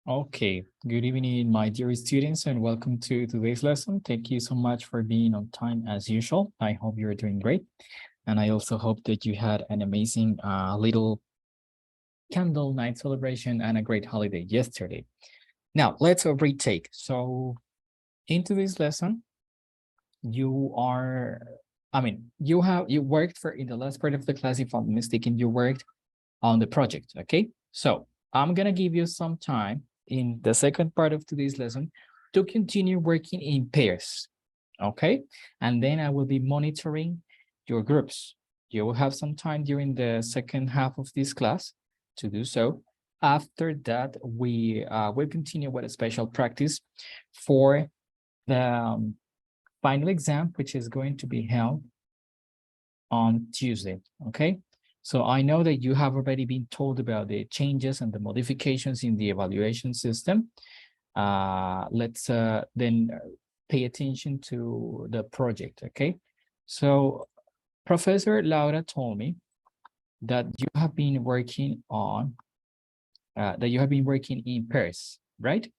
Okay, good evening, my dear students, and welcome to today's lesson. Thank you so much for being on time as usual. I hope you're doing great. And I also hope that you had an amazing little candle night celebration and a great holiday yesterday. Now, let's retake. So in today's lesson, you worked in the last part of the class, if I'm mistaken, you worked on the project, okay? So I'm gonna give you some time in the second part of today's lesson to continue working in pairs, okay? And then I will be monitoring your groups. You will have some time during the second half of this class to do so. After that, we will continue with a special practice for the final exam, which is going to be held on Tuesday, okay? So I know that you have already been told about the changes and the modifications in the evaluation system. Let's then pay attention to the project, okay? So Professor Laura told me that you have been working in pairs, right?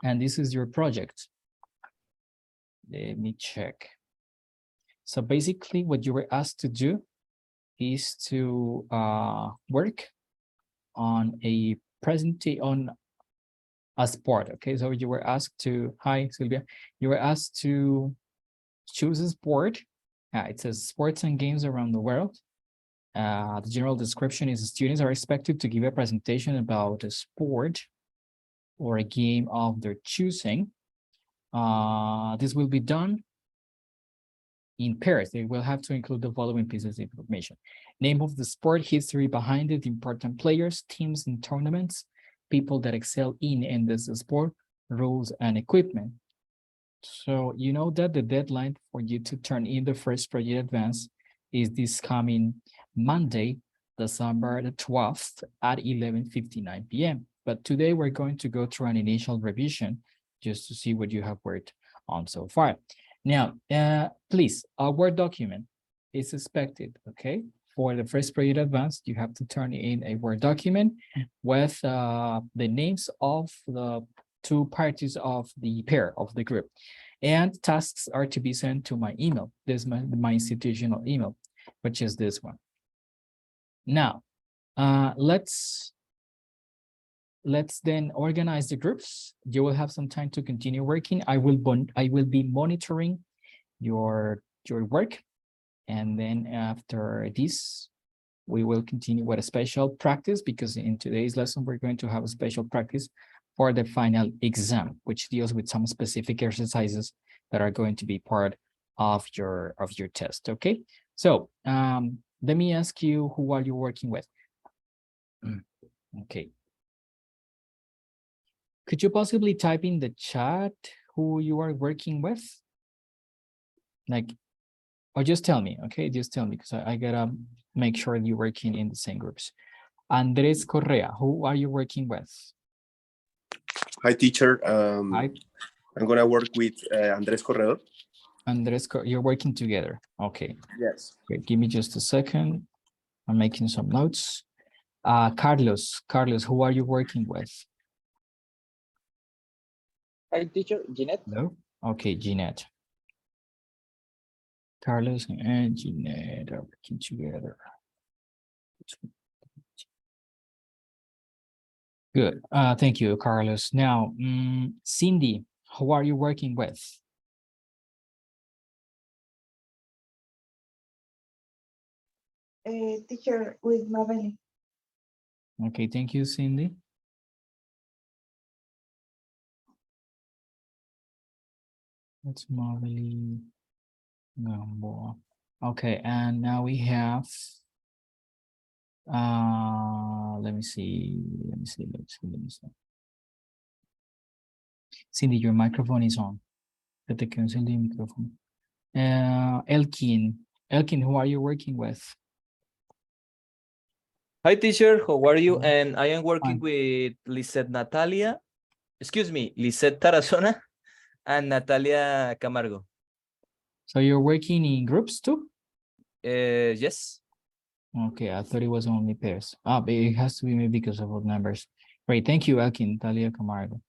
And this is your project. Let me check. So basically what you were asked to do is to work on a sport. Okay, so you were asked to, hi Sylvia, you were asked to choose a sport. It says sports and games around the world. The general description is students are expected to give a presentation about a sport or a game of their choosing. This will be done in pairs. They will have to include the following pieces of information: name of the sport, history behind it, important players, teams and tournaments, people that excel in this sport, rules and equipment. So you know that the deadline for you to turn in the first project advance is this coming Monday, December the 12th at 11:59 p.m. But today we're going to go through an initial revision just to see what you have worked on so far. Now, please, a Word document is expected, okay? For the first project advance, you have to turn in a Word document with the names of the two parties of the pair of the group. And tasks are to be sent to my email. This is my institutional email, which is this one. Now, let's then organize the groups. You will have some time to continue working. I will be monitoring your work, and then after this we will continue with a special practice, because in today's lesson we're going to have a special practice for the final exam, which deals with some specific exercises that are going to be part of your test. Okay, so let me ask you, who are you working with? Okay, could you possibly type in the chat who you are working with? Like, or just tell me, okay? Just tell me, because I gotta make sure you're working in the same groups. Andres Correa, who are you working with? Hi, teacher. Hi. I'm gonna work with Andres Corredor. Andres, you're working together. Okay. Yes. Great. Give me just a second. I'm making some notes. Carlos, who are you working with? Hi, teacher. Jeanette. No. Okay, Jeanette. Carlos and Jeanette are working together. Good. Thank you, Carlos. Now, Cindy, who are you working with? Teacher, with Mabel. Okay, thank you, Cindy. That's Marley Gamboa. Okay, and now we have let me see. Cindy, your microphone is on. Elkin, who are you working with? Hi, teacher. How are you? And I am working with Lisette Tarazona and Natalia Camargo. So you're working in groups too? Yes. Okay, I thought it was only pairs. But it has to be maybe because of numbers. Great, thank you, Elkin, Talia Camargo.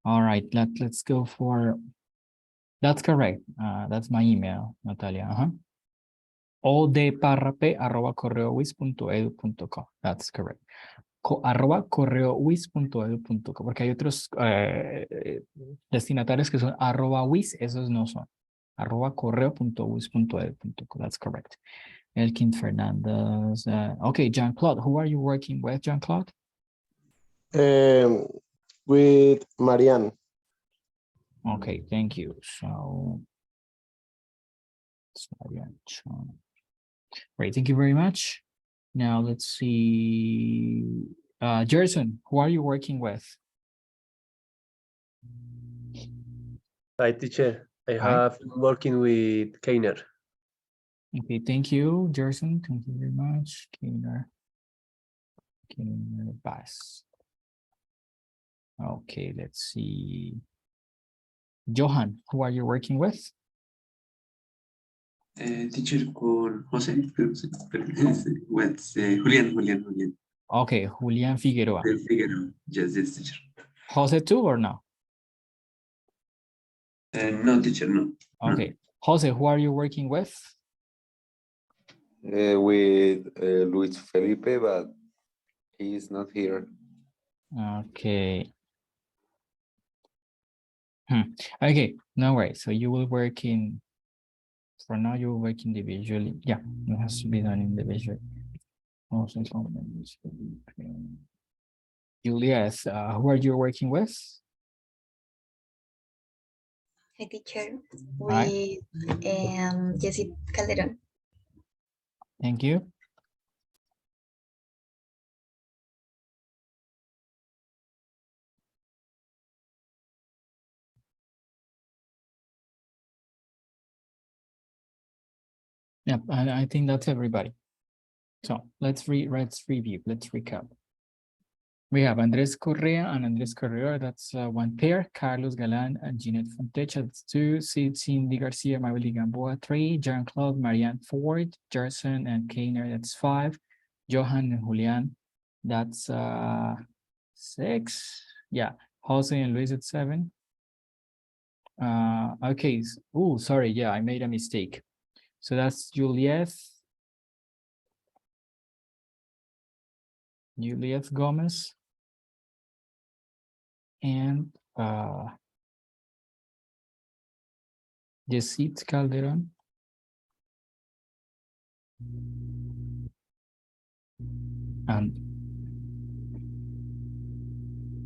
All right, let's go for, that's correct. That's my email, Natalia. odparrape@correowis.edu.co. That's correct. @correowis.edu.co, porque hay otros destinatarios que son @wis, esos no son. @correo.wis.edu.co. That's correct. Elkin Fernandez. Okay, Jean-Claude, who are you working with, Jean-Claude? With Marianne. Okay, thank you. So, it's Marianne. Great, thank you very much. Now let's see. Jerson, who are you working with? Hi, teacher. I Hi. have been working with Keiner. Okay, thank you, Jerson. Thank you very much. Keiner Bass. Okay, let's see. Johan, who are you working with? Teacher con José, with Julián. Okay, Julián Figueroa. Figueroa. Yes, teacher. Jose too or no? No, teacher, no. Okay, Jose, who are you working with? With Luis Felipe, but he is not here. Okay. Okay, no worries. So you will work in, for now you will work individually. Yeah, it has to be done individually. Also, Juliet, who are you working with? Hi, teacher. Hi. With Jessica Calderon. Thank you. Yeah, and I think that's everybody. So let's review, let's recap. We have Andres Correa and Andres Correa, that's one pair. Carlos Galan and Jeanette Fontecha, that's two. Cindy Garcia, Mabeli Gamboa, three. Jean-Claude, Marianne Ford, Jerson and Keiner, that's five. Johan and Julian, that's six. Yeah, Jose and Luis at seven. Okay, oh, sorry, yeah, I made a mistake. So that's Juliet Gomez and Yesit Calderon. And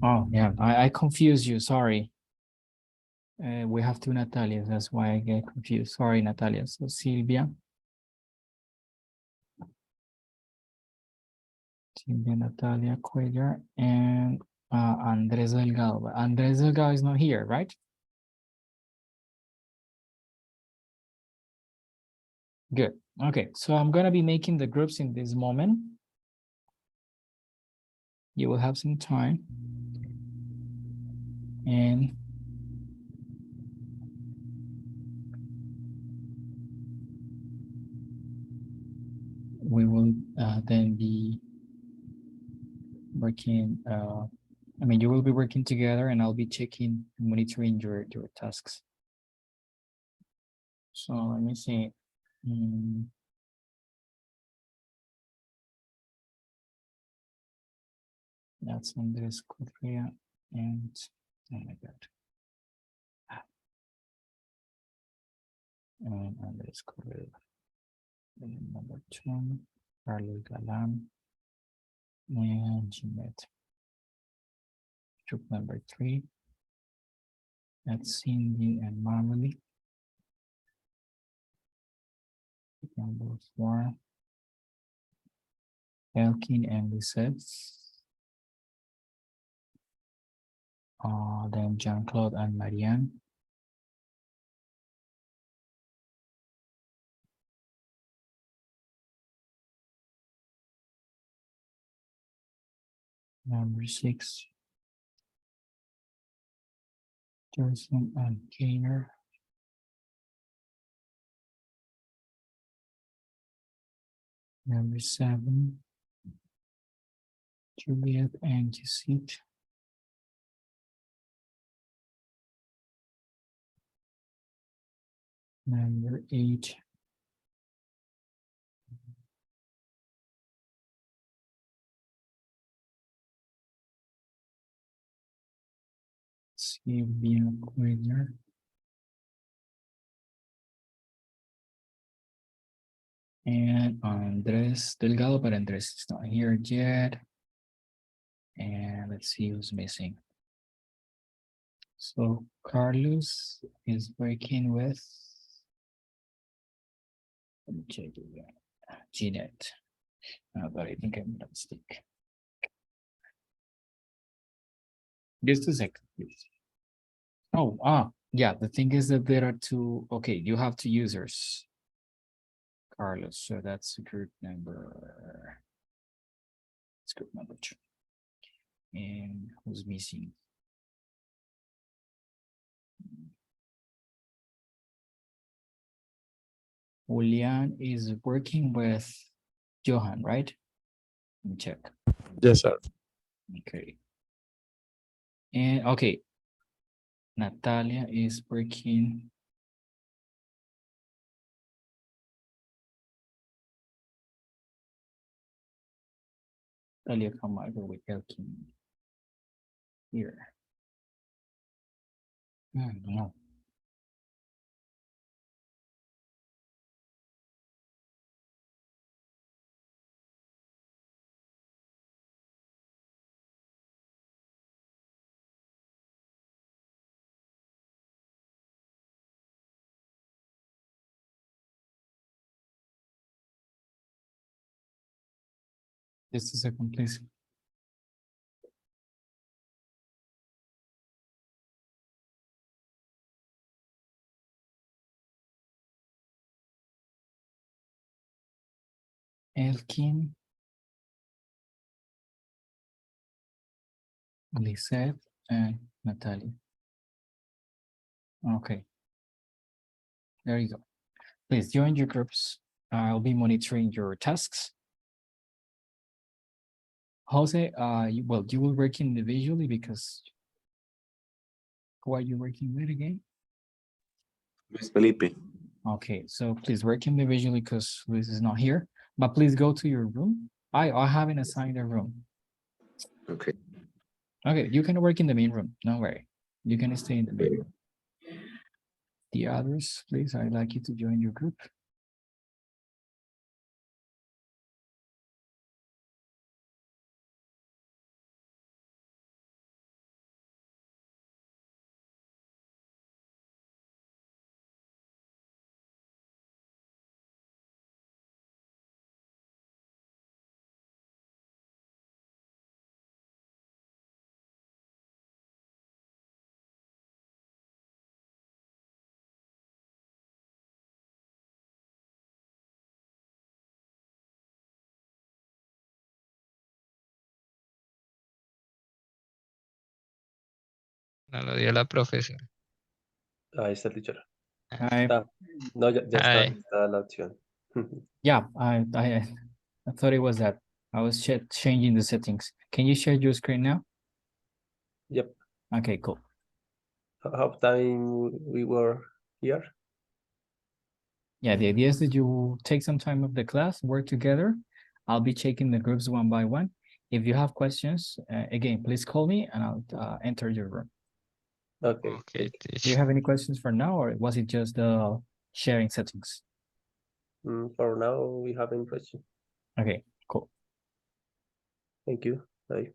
oh yeah, I confused you, sorry. We have two Natalias, that's why I get confused. Sorry, Natalia. So Silvia, Natalia Cuellar, and Andres Delgado. But Andres Delgado is not here, right? Good. Okay, so I'm gonna be making the groups in this moment. You will have some time. And we will then be working, I mean, you will be working together and I'll be checking, monitoring your tasks. So let me see. That's Andres Correa and, oh my God. And Andres Correa. And number 2, Carlos Galan and Jeanette. Group number 3. That's Cindy and Marley. Number 4. Elkin and Lisette. Then Jean-Claude and Marianne. Number 6. Jerson and Keiner. Number 7. Juliet and Yesit. Number 8. Silvia Cuellar. And Andres Delgado, but Andres is not here yet. And let's see who's missing. So Carlos is working with, let me check it out. Jeanette. But I think I made a mistake. Just a second, please. Oh, yeah, the thing is that there are two, okay, you have two users. Carlos, so that's group number, it's group number 2. And who's missing? Julian is working with Johan, right? Let me check. Yes, sir. Okay. And okay. Natalia is working. Natalia Camargo with Elkin here. No. Just a second, please. Elkin, Lisette, and Natalia. Okay. There you go. Please join your groups. I'll be monitoring your tasks. Jose, you will work individually because who are you working with again? Luis Felipe. Okay, so please work individually because Luis is not here, but please go to your room. I haven't assigned a room. Okay. Okay, you can work in the main room, no worry. You can stay in the main room. The others, please, I'd like you to join your group. No lo dio la profesora. Ahí está, teacher. Hi. Ah, no, ya Hi. está la opción. Yeah, I thought it was that. I was changing the settings. Can you share your screen now? Yep. Okay, cool. How time we were here? Yeah, the idea is that you take some time of the class, work together. I'll be checking the groups one by one. If you have questions, again, please call me and I'll enter your room. Okay. Okay, Do you teacher. have any questions for now, or was it just the sharing settings? For now, we have any question. Okay, cool. Thank you. Bye.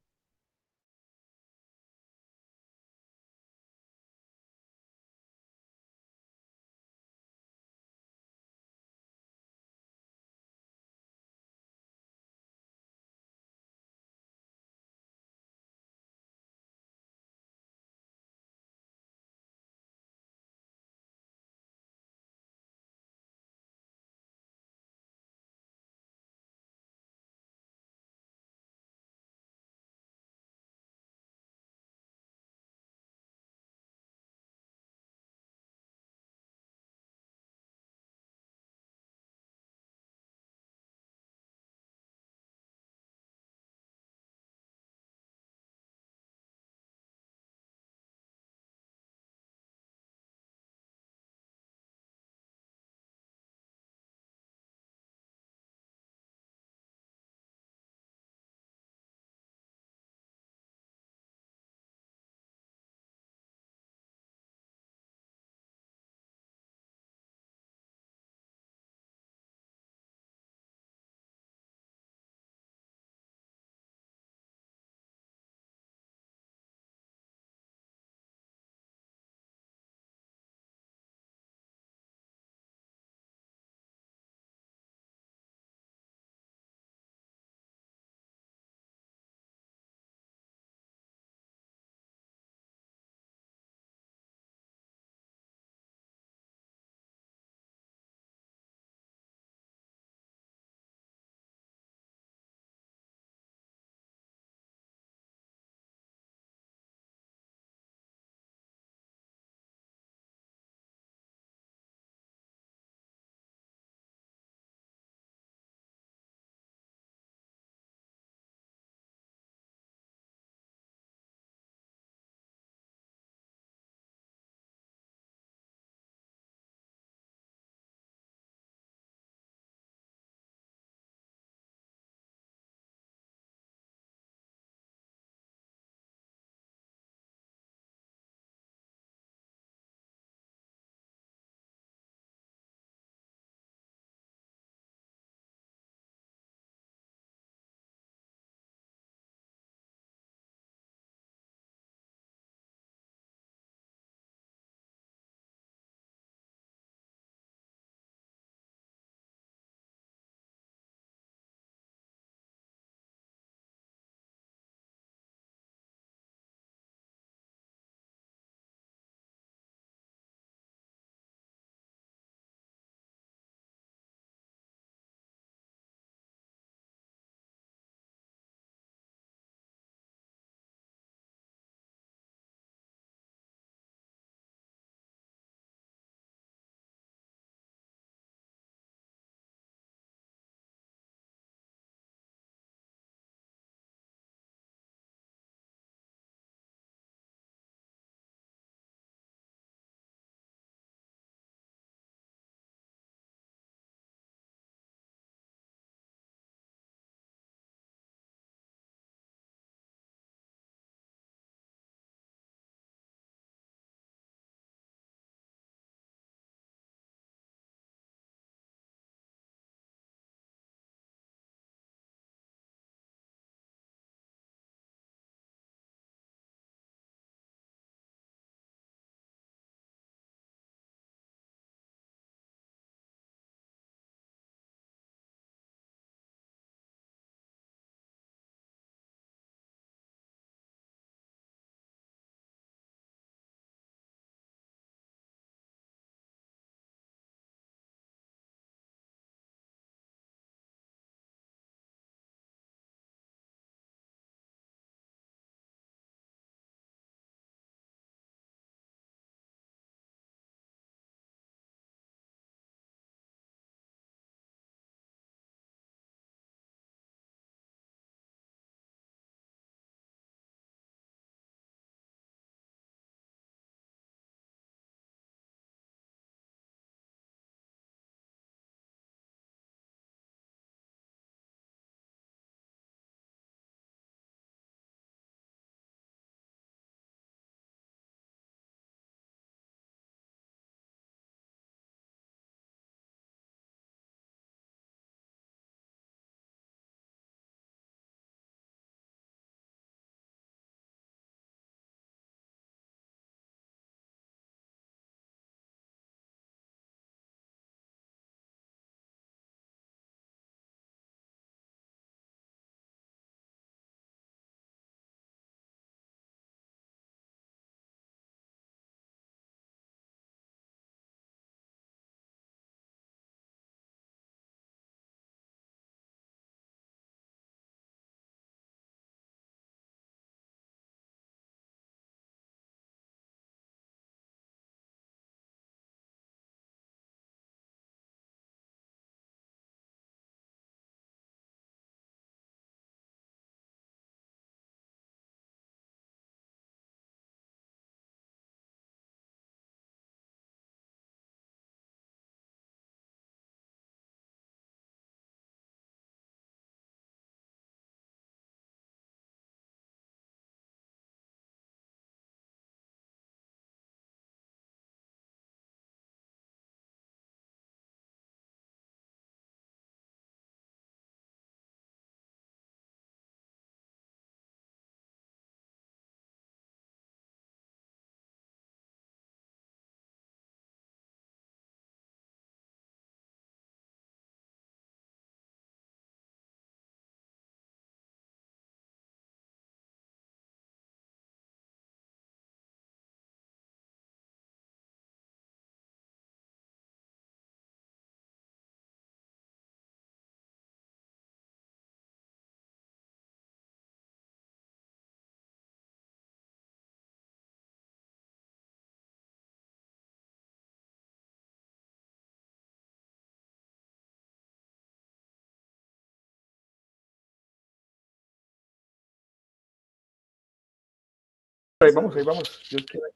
Ahí vamos, ahí vamos. Dios quiera.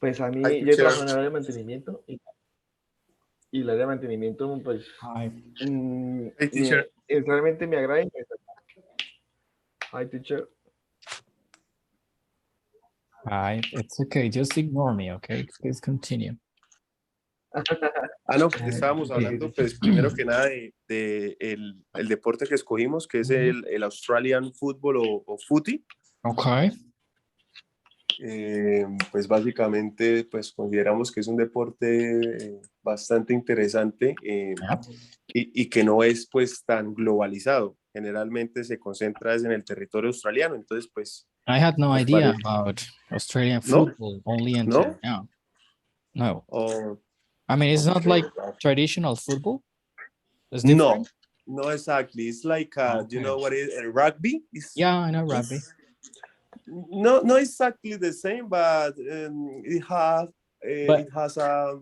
Pues a mí, Hi, yo trabajo teacher. en el área de mantenimiento y el área de mantenimiento, pues, Hi. Hey, teacher. realmente me agrada. Hi, teacher. Hi. It's okay. Just ignore me, okay? Please continue. No, estábamos Okay. hablando, pues, primero que nada de el deporte que escogimos, que es el Australian Football o Footy. Okay. Pues básicamente, pues consideramos que es un deporte bastante interesante y que no es pues tan globalizado. Generalmente se concentra en el territorio australiano, entonces pues... I had no nos idea parece- about Australian ¿No? football only until ¿No? now. No. Oh, I mean, it's not okay. like traditional football. It's No, different. no exactly. It's like, do you Okay. know what is rugby? Yeah, I know rugby. Not exactly the same, but But it has a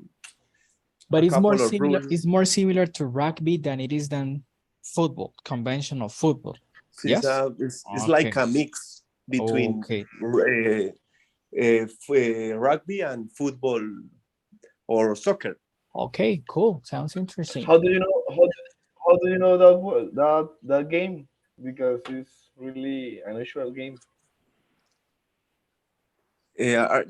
it's more couple of similar. rules. It's more similar to rugby than it is than football, conventional football. Yes. It's like a mix between Okay. Rugby and football or soccer. Okay, cool. Sounds interesting. How do you know? How do you know that game? Because it's really an unusual game. Yeah,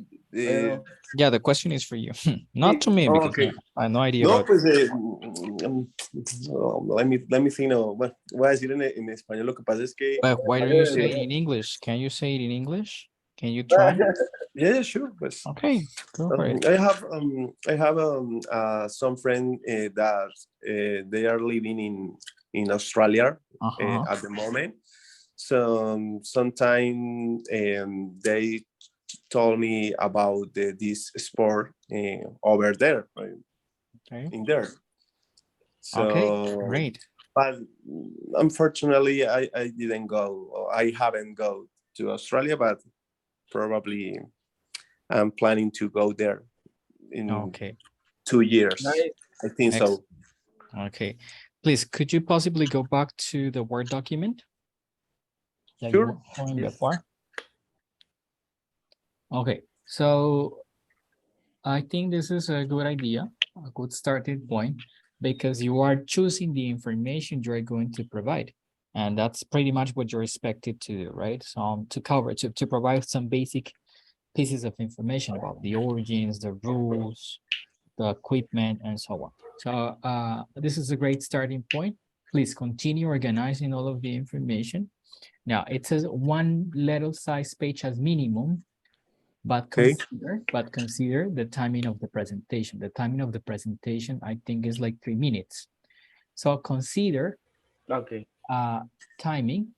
the question is for you, not to me because Okay. I have no idea No, about. pues let me think. No, bueno, voy a decir en español. Lo que pasa es que. But why don't you say it in English? Can you say it in English? Can you try? Yeah, sure. Pues, Okay, go for it. I have some friends that they are living in Australia at the moment. So sometimes they told me about this sport over there, in there. So, Okay, great. But unfortunately, I didn't go. I haven't go to Australia, but probably I'm planning to go there in 2 years. Nice. I think so. Okay, please, could you possibly go back to the Word document that you Sure. were showing before? Okay, so I think this is a good idea, a good starting point, because you are choosing the information you're going to provide. And that's pretty much what you're expected to do, right? So to cover, to provide some basic pieces of information about the origins, the rules, the equipment, and so on. So this is a great starting point. Please continue organizing all of the information. Now it says 1 letter size page as minimum, but consider the timing of the presentation. The timing of the presentation, I think, is like 3 minutes. So consider timing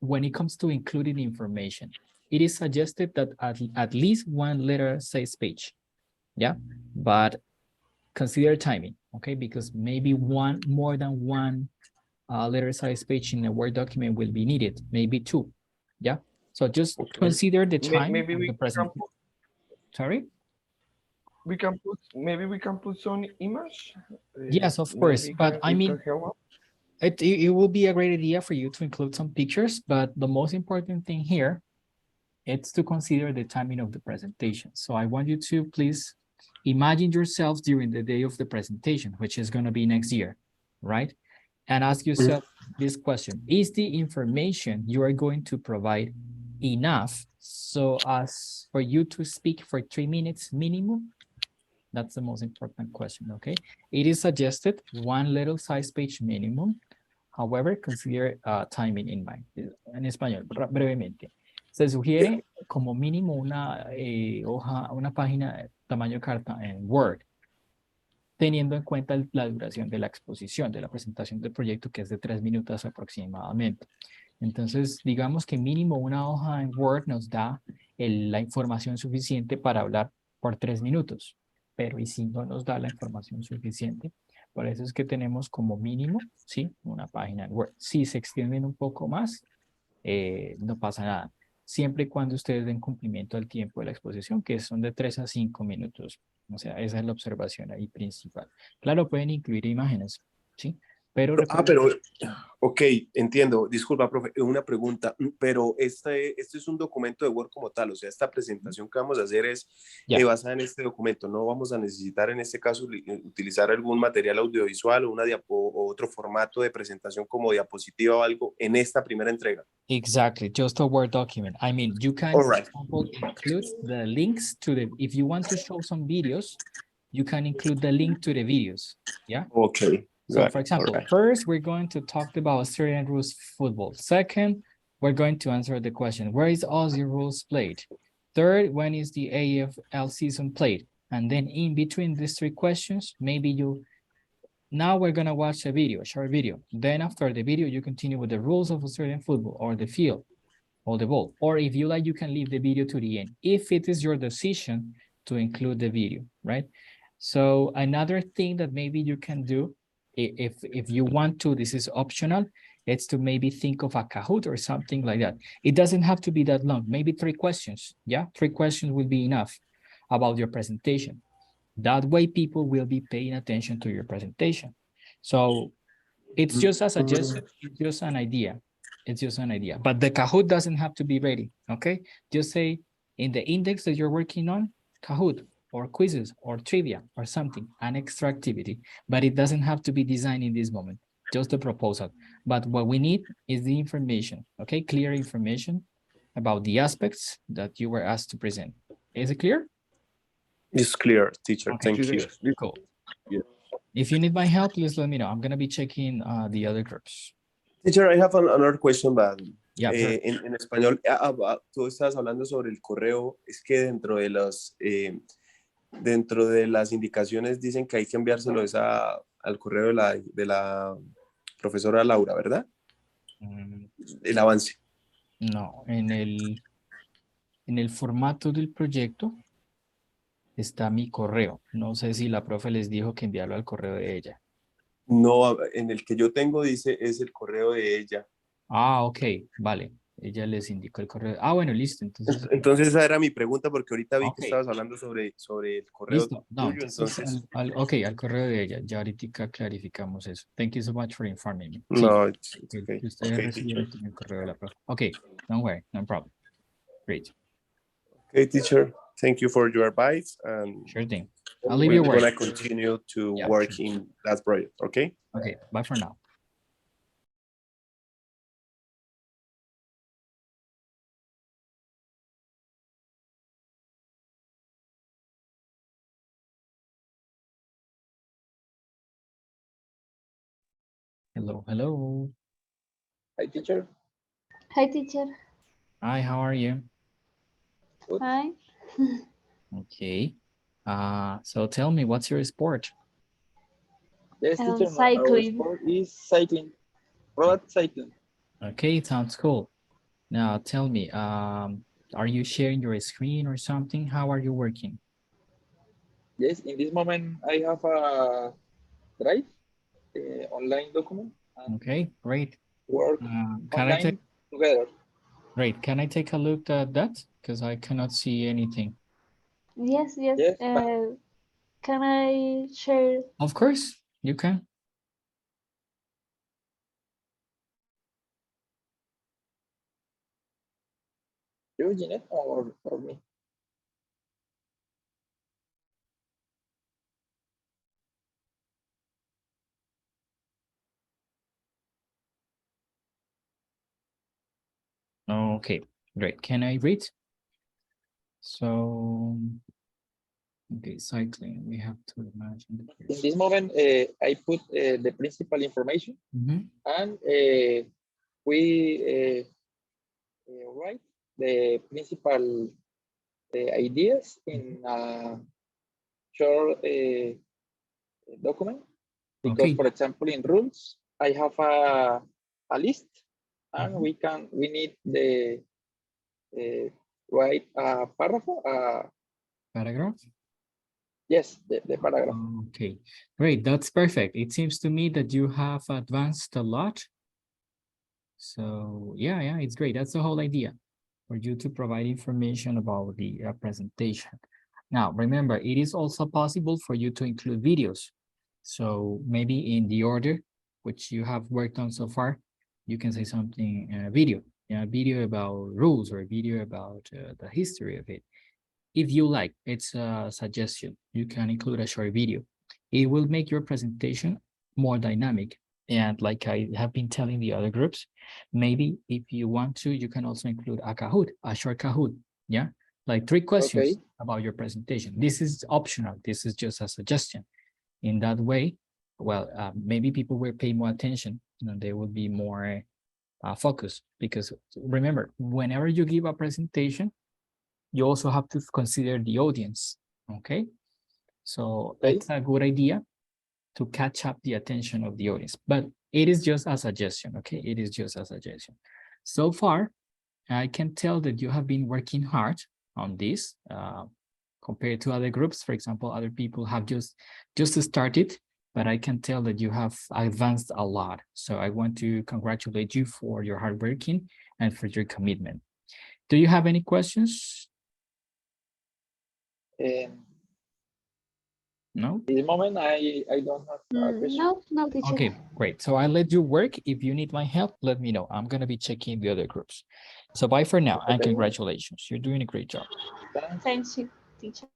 when it comes to including information. It is suggested that at least 1 letter size page. Yeah, but consider timing, okay? Because maybe more than one letter size page in a Word document will be needed, maybe 2. Yeah. So just consider the time Maybe of we the presentation. Sorry? Maybe we can put some image. Yes, of course. But I mean, it will be a great idea for you to include some pictures, but the most important thing here, it's to consider the timing of the presentation. So I want you to please imagine yourselves during the day of the presentation, which is going to be next year, right? And ask yourself this question: is the information you are going to provide enough so as for you to speak for 3 minutes minimum? That's the most important question, okay? It is suggested 1 little size page minimum. However, consider timing in mind. En español, brevemente. Se sugiere como mínimo una hoja, una página tamaño carta en Word, teniendo en cuenta la duración de la exposición, de la presentación del proyecto, que es de 3 minutos aproximadamente. Entonces, digamos que mínimo una hoja en Word nos da la información suficiente para hablar por 3 minutos. Pero ¿y si no nos da la información suficiente? Por eso es que tenemos como mínimo, ¿sí? Una página en Word. Si se extienden un poco más, no pasa nada. Siempre y cuando ustedes den cumplimiento al tiempo de la exposición, que son de 3 a 5 minutos. O sea, esa es la observación ahí principal. Claro, pueden incluir imágenes, ¿sí? Pero, pero, ok, entiendo. Disculpa, profe, una pregunta, pero este es un documento de Word como tal, o sea, esta presentación que vamos a hacer es basada en este documento. No vamos a necesitar en este caso utilizar algún material audiovisual o o otro formato de presentación como diapositiva o algo en esta primera entrega. Exactly, just a Word document. I mean, you can, for example, include the links to if you want to show some videos, you can include the link to the videos, yeah? Okay. So, for example, first, we're going to talk about Australian rules football. Second, we're going to answer the question, where is Aussie rules played? Third, when is the AFL season played? And then in between these three questions, maybe now we're going to watch a video, a short video. Then after the video, you continue with the rules of Australian football or the field or the ball. Or if you like, you can leave the video to the end, if it is your decision to include the video, right? So another thing that maybe you can do, if you want to, this is optional, it's to maybe think of a Kahoot or something like that. It doesn't have to be that long, maybe 3 questions, yeah? 3 questions will be enough about your presentation. That way people will be paying attention to your presentation. So it's just a suggestion, it's just an idea. It's just an idea, but the Kahoot doesn't have to be ready, okay? Just say in the index that you're working on, Kahoot or quizzes or trivia or something, an extra activity, but it doesn't have to be designed in this moment, just a proposal. But what we need is the information, okay? Clear information about the aspects that you were asked to present. Is it clear? It's clear, teacher. Okay. Thank you. Cool. Yeah. If you need my help, please let me know. I'm going to be checking the other groups. Teacher, I have another question, but yeah, en español, tú estabas hablando sobre el correo, es que dentro de las indicaciones dicen que hay que enviárselo al correo de la profesora Laura, ¿verdad? El avance. No, en el formato del proyecto está mi correo. No sé si la profe les dijo que enviarlo al correo de ella. No, en el que yo tengo dice es el correo de ella. Ah, ok, vale. Ella les indicó el correo. Ah, bueno, listo. Entonces esa era mi pregunta porque ahorita vi que estabas hablando sobre el correo listo. No, tuyo, entonces... al correo de ella. Ya ahorita clarificamos eso. Thank you so much for informing me. No, sí, it's okay. Ustedes recibieron el correo de la profe. Ok, don't worry, no problem. Great. Okay, teacher. Thank you for your advice. And sure thing. I'll leave you work. We're going to continue to work in that project, okay? Okay, bye for now. Hello, hello. Hi, teacher. Hi, teacher. Hi, how are you? Good. Hi. Okay. So tell me, what's your sport? Yes, teacher. Cycling. Our sport is cycling. Road cycling. Okay, sounds cool. Now tell me, are you sharing your screen or something? How are you working? Yes, in this moment I have a drive, online document. Okay, great. Work online together. Great. Can I take a look at that? Because I cannot see anything. Yes. Can I share? Of course, you can. You, Jeanette, or me? Okay, great. Can I read? So, okay, cycling. We have to imagine. In this moment, I put the principal information, and we write the principal ideas in a short document. Because, for example, in rules, I have a list, and we need the write a paragraph. Paragraph? Yes, the paragraph. Okay, great. That's perfect. It seems to me that you have advanced a lot. So yeah, it's great. That's the whole idea, for you to provide information about the presentation. Now, remember, it is also possible for you to include videos. So maybe in the order which you have worked on so far, you can say something, video, yeah, video about rules or a video about the history of it. If you like, it's a suggestion. You can include a short video. It will make your presentation more dynamic. And like I have been telling the other groups, maybe if you want to, you can also include a Kahoot, a short Kahoot. Yeah, like 3 questions about your presentation. This is optional. This is just a suggestion. In that way, well, maybe people will pay more attention and they will be more focused, because remember, whenever you give a presentation, you also have to consider the audience, okay? So it's a good idea to catch up the attention of the audience, but it is just a suggestion, okay? It is just a suggestion. So far, I can tell that you have been working hard on this compared to other groups. For example, other people have just started, but I can tell that you have advanced a lot. So I want to congratulate you for your hard working and for your commitment. Do you have any questions? No? At the moment, I don't have a question. No, teacher. Okay, great. So I'll let you work. If you need my help, let me know. I'm going to be checking the other groups. So bye for now, and congratulations. You're doing a great job. Thank you, teacher.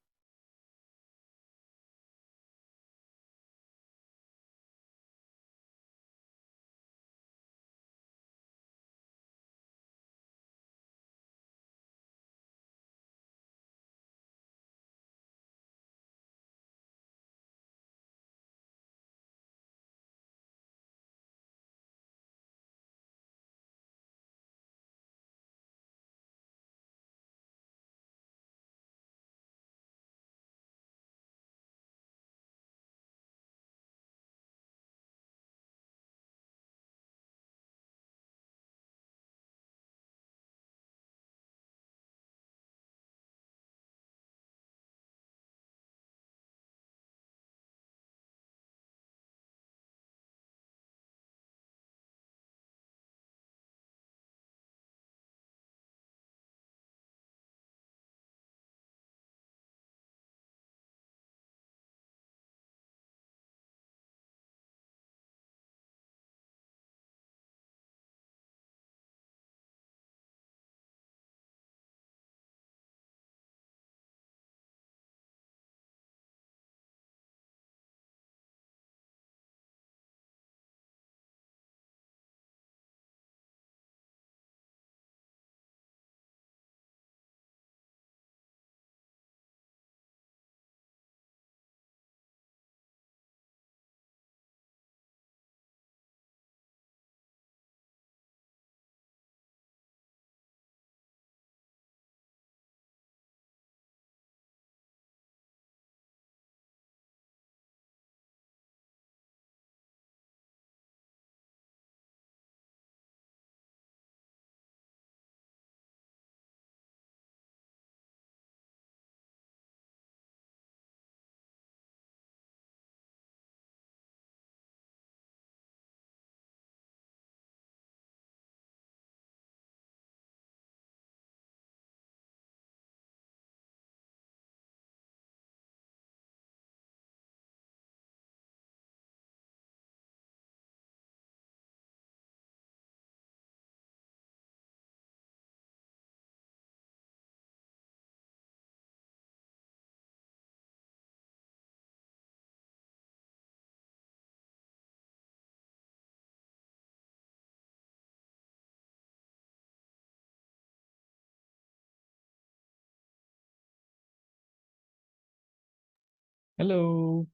Hello.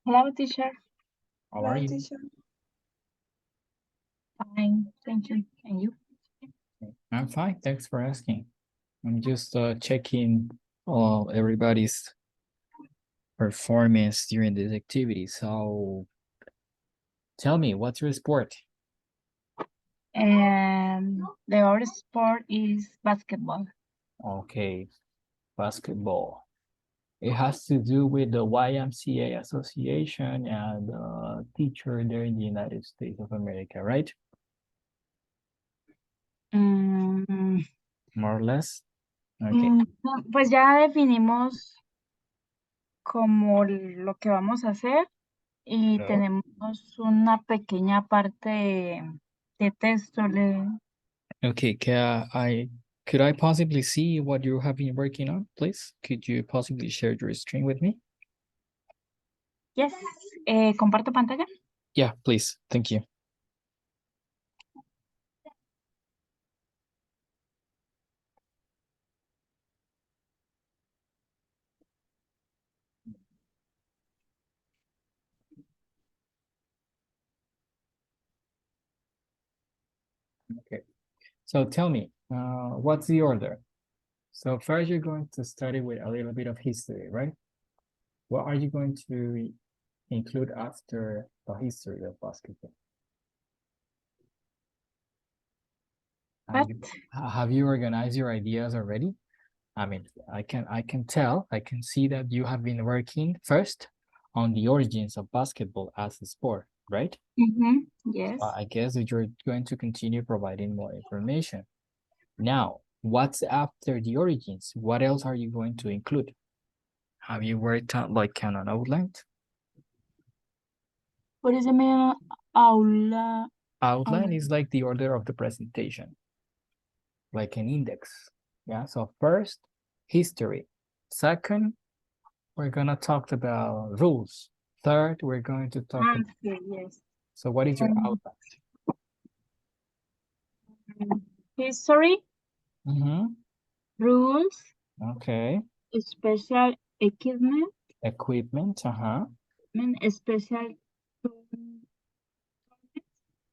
Hello, teacher. How are you? Fine, thank you. And you? I'm fine. Thanks for asking. I'm just checking everybody's performance during this activity. So tell me, what's your sport? And the other sport is basketball. Okay, basketball. It has to do with the YMCA Association and teacher there in the United States of America, right? Mm, More or less. Okay. Pues ya definimos como lo que vamos a hacer y No. tenemos una pequeña parte de texto. Okay, could I possibly see what you have been working on, please? Could you possibly share your screen with me? Yes. ¿Comparto pantalla? Yeah, please. Thank you. Okay. So tell me, what's the order? So first you're going to study with a little bit of history, right? What are you going to include after the history of basketball? Have you organized your ideas already? I mean, I can tell, I can see that you have been working first on the origins of basketball as a sport, right? Yes. I guess that you're going to continue providing more information. Now, what's after the origins? What else are you going to include? Have you worked on like on an outline? Por eso me llama aula. Outline is like the order of the presentation, like an index. Yeah, so first, history. Second, we're gonna talk about rules. Third, we're going to talk about... Yes. So what is your outline? History, Mm-hmm. rules, Okay. special equipment, Equipment, special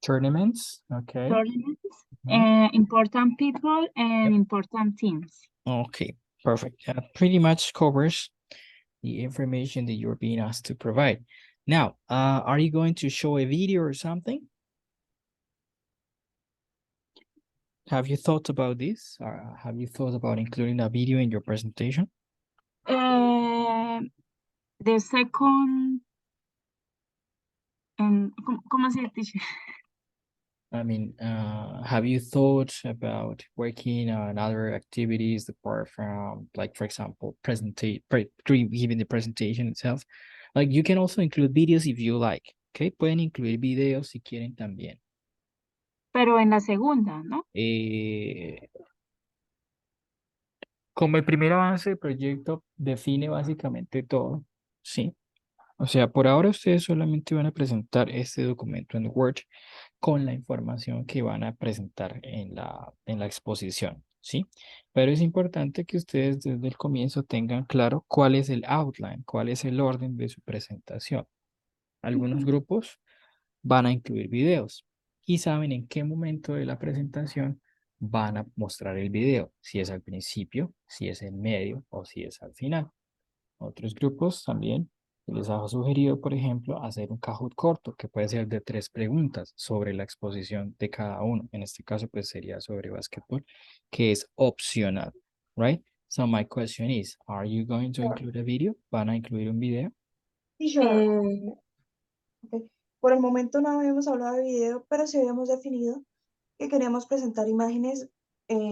tournaments, okay. tournaments, Mhm. important people, and important teams. Okay, perfect. That pretty much covers the information that you're being asked to provide. Now, are you going to show a video or something? Have you thought about this? Or have you thought about including a video in your presentation? The second, ¿cómo se dice? I mean, have you thought about working on other activities apart from, like, for example, giving the presentation itself? Like, you can also include videos if you like, okay? Pueden incluir videos si quieren también. Pero en la segunda, ¿no? Como el primer avance del proyecto define básicamente todo, ¿sí? O sea, por ahora ustedes solamente van a presentar este documento en Word con la información que van a presentar en la exposición, ¿sí? Pero es importante que ustedes desde el comienzo tengan claro cuál es el outline, cuál es el orden de su presentación. Algunos grupos van a incluir videos y saben en qué momento de la presentación van a mostrar el video, si es al principio, si es en medio o si es al final. Otros grupos también les ha sugerido, por ejemplo, hacer un Kahoot corto que puede ser de 3 preguntas sobre la exposición de cada uno. En este caso, pues sería sobre básquetbol, que es opcional, right? So my question is, are you going to include a video? ¿Van a incluir un video? Okay. Por el momento no habíamos hablado de video, pero sí habíamos definido que queríamos presentar imágenes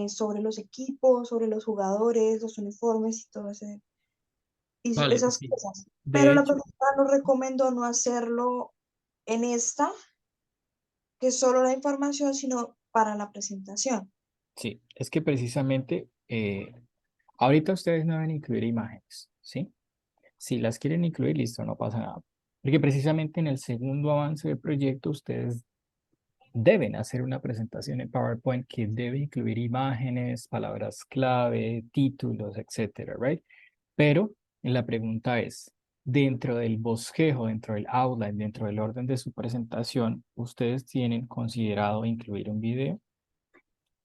sobre los equipos, sobre los jugadores, los uniformes y todo ese, Vale, esas sí. cosas. De Pero la hecho, profesora nos recomendó no hacerlo en esta, que es solo la información, sino para la presentación. sí, es que precisamente ahorita ustedes no deben incluir imágenes, ¿sí? Si las quieren incluir, listo, no pasa nada. Porque precisamente en el segundo avance del proyecto ustedes deben hacer una presentación en PowerPoint que debe incluir imágenes, palabras clave, títulos, etcétera, right? Pero la pregunta es, dentro del bosquejo, dentro del outline, dentro del orden de su presentación, ¿ustedes tienen considerado incluir un video?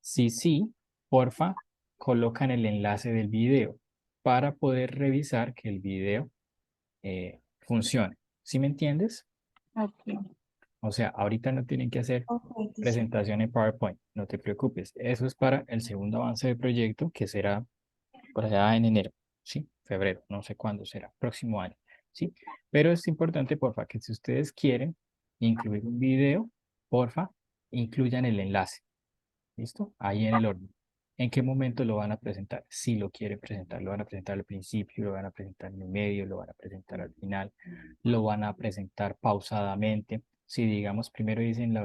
Sí, porfa, colocan el enlace del video para poder revisar que el video funcione. ¿Sí me entiendes? Okay. O sea, ahorita no tienen que hacer presentación en PowerPoint, no te preocupes. Eso es para el segundo avance del proyecto, que será por allá en enero, ¿sí? Febrero, no sé cuándo será, próximo año, ¿sí? Pero es importante, porfa, que si ustedes quieren incluir un video, porfa, incluyan el enlace, ¿listo? Ahí en el orden. ¿En qué momento lo van a presentar? Si lo quieren presentar, lo van a presentar al principio, lo van a presentar en el medio, lo van a presentar al final, lo van a presentar pausadamente. Si digamos, primero dicen,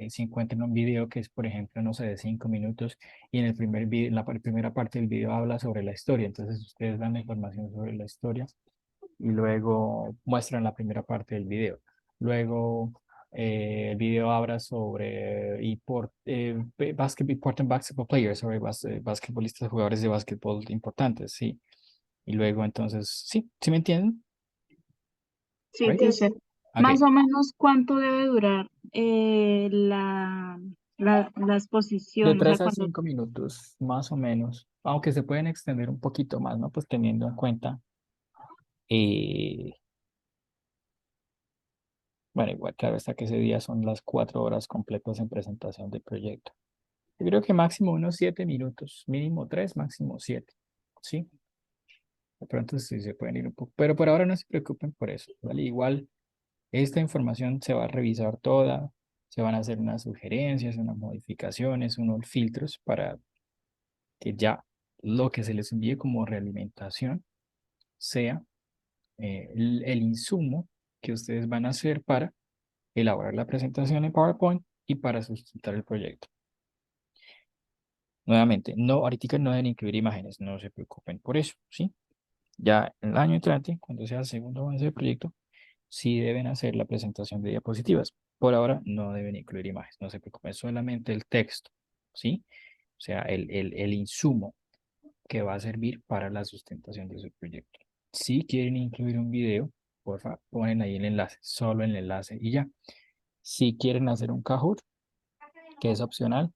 si encuentran un video que es, por ejemplo, no sé, de 5 minutos y en el primer video, en la primera parte del video habla sobre la historia, entonces ustedes dan la información sobre la historia y luego muestran la primera parte del video. Luego el video habla sobre important basketball players, sobre basquetbolistas, jugadores de básquetbol importantes, sí. Y luego entonces, sí, ¿sí me entienden? Sí, Right? teacher. Ok. Más o menos, ¿cuánto debe durar la De exposición? O sea, 3 a cuando... 5 minutos, más o menos, aunque se pueden extender un poquito más, ¿no? Pues teniendo en cuenta, eh, bueno, igual claro está que ese día son las 4 horas completas en presentación del proyecto. Yo creo que máximo unos 7 minutos, mínimo 3, máximo 7, ¿sí? De pronto sí se pueden ir un poco, pero por ahora no se preocupen por eso, ¿vale? Igual esta información se va a revisar toda, se van a hacer unas sugerencias, unas modificaciones, unos filtros para que ya lo que se les envíe como realimentación sea el insumo que ustedes van a hacer para elaborar la presentación en PowerPoint y para sustentar el proyecto. Nuevamente, no, ahorita no deben incluir imágenes, no se preocupen por eso, ¿sí? Ya en el año entrante, cuando sea el segundo avance del proyecto, sí deben hacer la presentación de diapositivas. Por ahora no deben incluir imágenes, no se preocupen, solamente el texto, ¿sí? O sea, el insumo que va a servir para la sustentación de su proyecto. Si quieren incluir un video, porfa, ponen ahí el enlace, solo el enlace y ya. Si quieren hacer un Kahoot, que es opcional,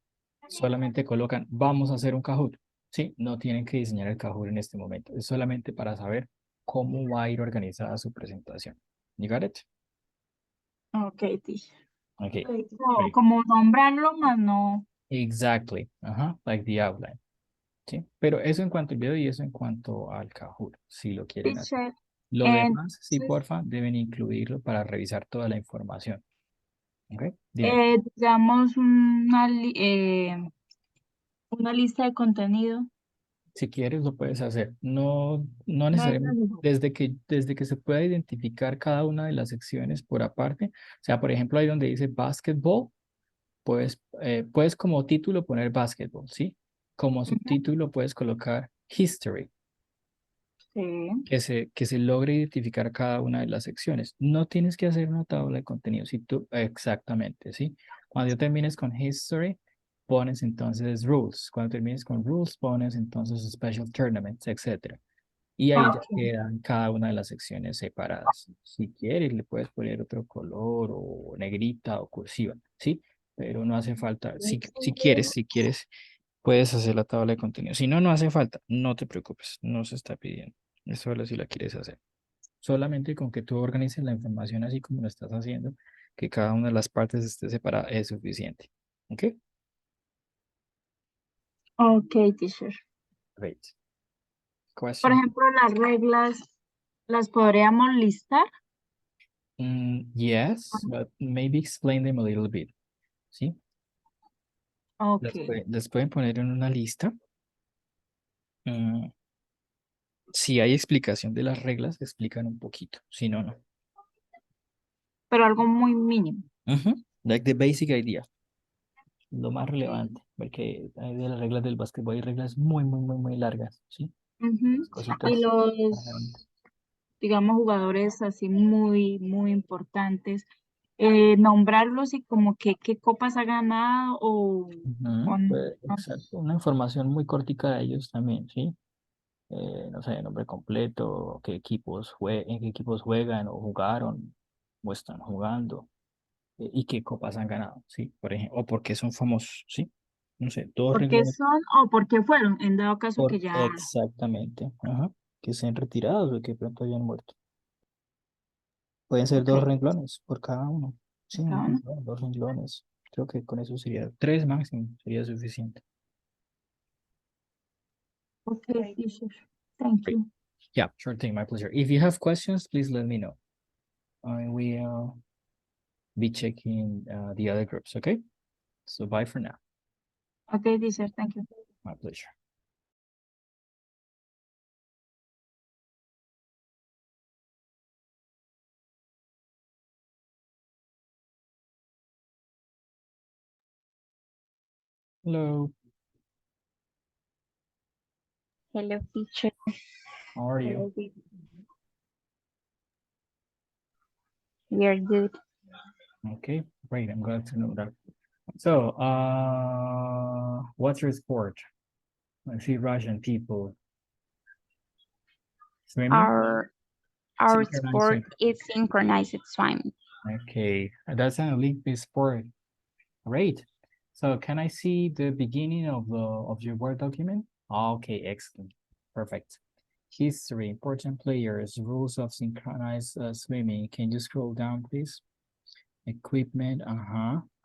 solamente colocan, vamos a hacer un Kahoot. Sí, no tienen que diseñar el Kahoot en este momento. Es solamente para saber cómo va a ir organizada su presentación. You got it? Ok, teacher. Okay. Como, como nombrarlo, más no... Exactly. Like the outline. ¿Sí? Pero eso en cuanto al video y eso en cuanto al Kahoot, si lo quieren hacer. Teacher, Lo demás, sí, entonces, porfa, deben incluirlo para revisar toda la información. ¿Ok? Dime. digamos una lista de contenido. Si quieres, lo puedes hacer. No, no No es necesariamente, necesario. desde que se pueda identificar cada una de las secciones por aparte. O sea, por ejemplo, ahí donde dice basketball, puedes como título poner basketball, ¿sí? Como subtítulo puedes colocar history. Sí. Que se logre identificar cada una de las secciones. No tienes que hacer una tabla de contenido, si tú, exactamente, ¿sí? Cuando ya termines con history, pones entonces rules. Cuando termines con rules, pones entonces special tournaments, etc. Y ahí ya Ok. quedan cada una de las secciones separadas. Si quieres, le puedes poner otro color o negrita o cursiva, ¿sí? Pero no hace falta. Si quieres, puedes hacer la tabla de contenido. Si no, no hace falta. No te preocupes. No se está pidiendo. Es solo si la quieres hacer. Solamente con que tú organices la información así como lo estás haciendo, que cada una de las partes esté separada, es suficiente. ¿Ok? Ok, teacher. Great. Por Question? ejemplo, las reglas, ¿las podríamos listar? Yes, but maybe explain them a little bit. ¿Sí? Ok. Les pueden poner en una lista. Si hay explicación de las reglas, explican un poquito. Si no, no. Pero algo muy mínimo. Like the basic idea. Lo más relevante. Porque hay de las reglas del básquetbol hay reglas muy, muy, muy, muy largas. ¿Sí? Las Y cositas relevantes. digamos, jugadores así muy, muy importantes, nombrarlos y como que qué copas ha ganado o no. Exacto. Una información muy cortica de ellos también, ¿sí? No sé, nombre completo, en qué equipos juegan o jugaron o están jugando y qué copas han ganado, ¿sí? Por ejemplo, o por qué son famosos, ¿sí? No sé, dos ¿Por qué renglones son o por qué fueron? En dado caso que ya... exactamente, que sean retirados o que pronto hayan muerto. Pueden ser Ok, 2 renglones por cada uno, sí, un cada uno. renglón, 2 renglones. Creo que con eso sería 3 máximo, sería suficiente. Ok, teacher. Thank Great. you. Yeah, sure thing, my pleasure. If you have questions, please let me know. I will be checking the other groups, okay? So bye for now. Ok, teacher. Thank you. My pleasure. Hello. Hello, teacher. How are you? Hello, we are good. Okay, great. I'm glad to know that. So, what's your sport? I see Russian people. Swimming? Our Synchronized sport swimming. is synchronized swimming. Okay, that's an Olympic sport. Great. So can I see the beginning of your Word document? Okay, excellent. Perfect. History, important players, rules of synchronized swimming. Can you scroll down, please? Equipment,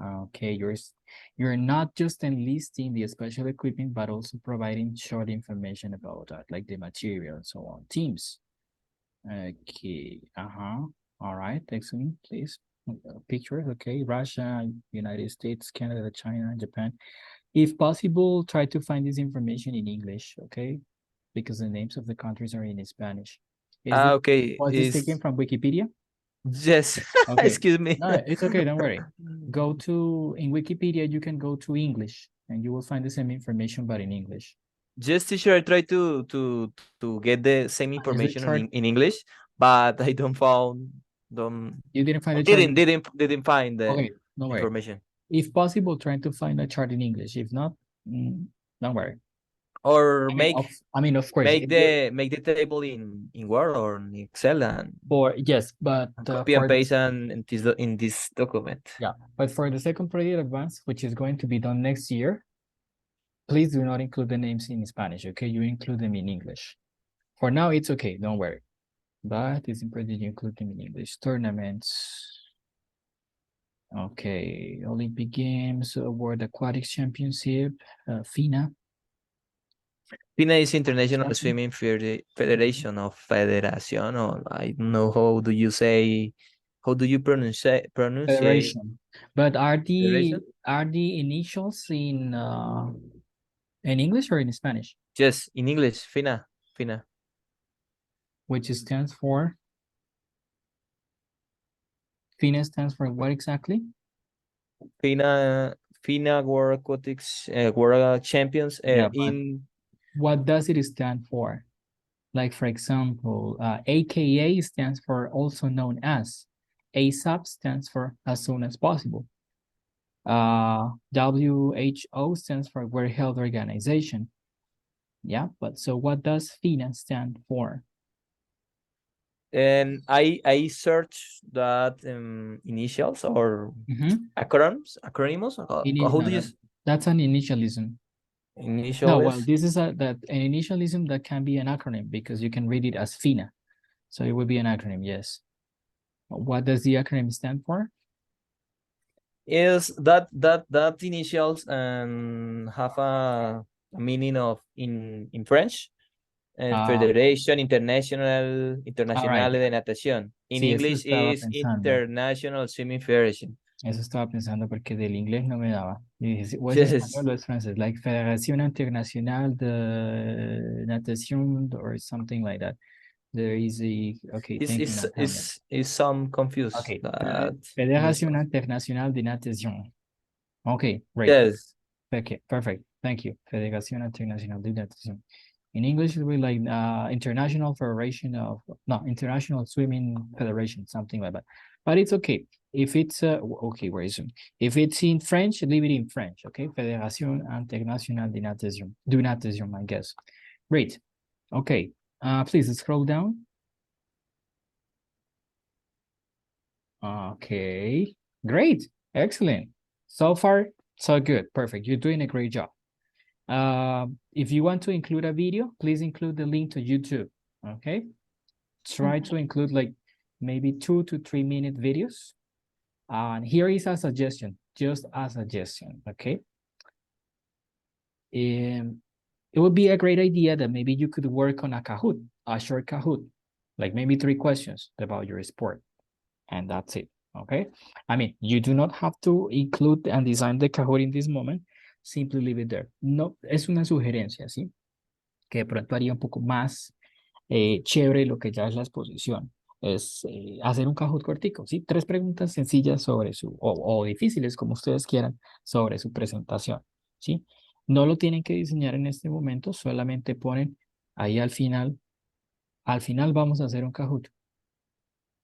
okay, you're not just enlisting the special equipment, but also providing short information about that, like the material and so on. Teams. Okay, all right, excellent, please. Pictures, okay, Russia, United States, Canada, China, Japan. If possible, try to find this information in English, okay? Because the names of the countries are in Spanish. Okay. Was this taken from Wikipedia? Yes. Okay. Excuse me. No, it's okay, don't worry. In Wikipedia, you can go to English and you will find the same information, but in English. Just teacher, I try to get the same information chart? in English, but I don't You didn't find I the chart? didn't find the Okay, don't worry. information. If possible, try to find a chart in English. If not, don't worry. Or of course. make the table in Word or in Excel and Yes, but copy and paste in this document. Yeah, but for the second project advance, which is going to be done next year, please do not include the names in Spanish, okay? You include them in English. For now, it's okay, don't worry. But it's important you include them in English. Tournaments. Okay, Olympic Games, World Aquatics Championship, FINA. FINA is International Swimming Federation of Federation, or I don't know how do you pronounce Federation. But are Federation? the initials in English or in Spanish? Yes, in English, FINA. Which stands for? FINA stands for what exactly? FINA World Aquatics World Champions what does it stand for? Like, for example, AKA stands for also known as. ASAP stands for as soon as possible. WHO stands for World Health Organization. Yeah, but so what does FINA stand for? And I searched that initials or acronyms. How do you? That's an initialism. No, well, this is an initialism that can be an acronym because you can read it as FINA. So it would be an acronym, yes. What does the acronym stand for? Is that initials have a meaning of in French? Federation Internacional de Natación. In English is International Swimming Federation. Eso estaba pensando porque del inglés no me daba. Y dije, o es español o es francés, like Federación Internacional de Natación or something like that. There is Is some confused. Okay, Federación Internacional de Natación. Okay, great. Yes. Okay, perfect. Thank you. Federación Internacional de Natación. In English, it will be like International Swimming Federation, something like that. But it's okay. If it's okay, where is it? If it's in French, leave it in French. Okay, Fédération Internationale de Natation, I guess. Great. Okay. Please scroll down. Okay. Great. Excellent. So far, so good. Perfect. You're doing a great job. If you want to include a video, please include the link to YouTube. Okay. Try to include like maybe 2 to 3 minute videos. And here is a suggestion, just a suggestion. Okay. It would be a great idea that maybe you could work on a Kahoot, a short Kahoot, like maybe 3 questions about your sport. And that's it. Okay. I mean, you do not have to include and design the Kahoot in this moment. simply leave it there. No, es una sugerencia, ¿sí? Que de pronto haría un poco más chévere lo que ya es la exposición. Es hacer un Kahoot cortico, ¿sí? 3 preguntas sencillas sobre o difíciles, como ustedes quieran, sobre su presentación, ¿sí? No lo tienen que diseñar en este momento, solamente ponen ahí al final vamos a hacer un Kahoot.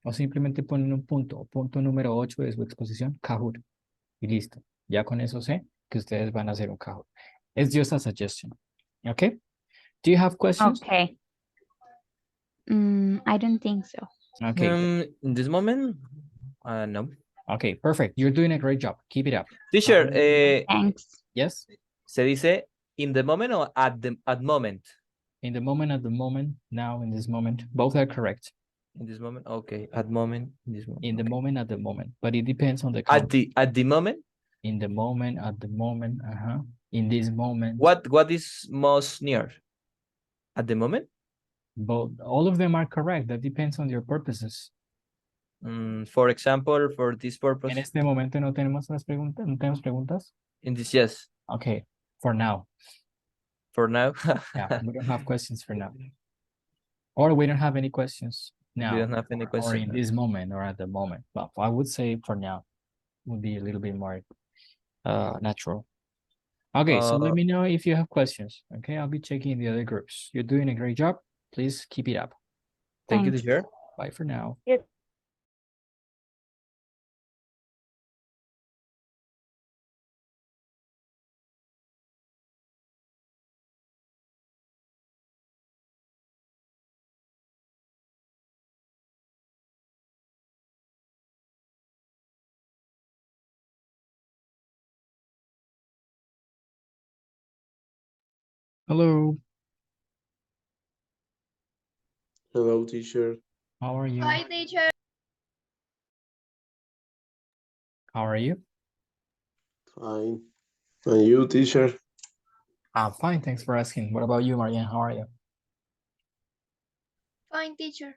O simplemente ponen un punto, punto número 8 de su exposición, Kahoot. Y listo. Ya con eso sé que ustedes van a hacer un Kahoot. It's just a suggestion. Okay? Do you have questions? Okay. I don't think so. Okay. In this moment, no. Okay, perfect. You're doing a great job. Keep it up. Teacher, Thanks. Yes? ¿se dice in the moment o at moment? In the moment, at the moment, now, in this moment. Both are correct. In this moment, okay. At moment, in this moment. In the okay. moment, at the moment. But it depends on the At the moment? In the moment, at the moment, in this moment. What is most near? At the moment? Both, all of them are correct. That depends on your purposes. For example, for this purpose. En este momento no tenemos las preguntas, no tenemos preguntas. In this, yes. Okay, for now. For now. Yeah, we don't have questions for now. Or we don't have any questions now. We don't have any Or questions. in this moment or at the moment. But I would say for now would be a little bit more natural. Okay, so let me know if you have questions. Okay, I'll be checking the other groups. You're doing a great job. Please keep it up. Thank you, Thanks. teacher. Bye for now. Hello, Hello, teacher. how are you? Hi, teacher. How are you? Fine. And you, teacher? I'm fine, thanks for asking. What about you, Marianne? How are you? Fine, teacher.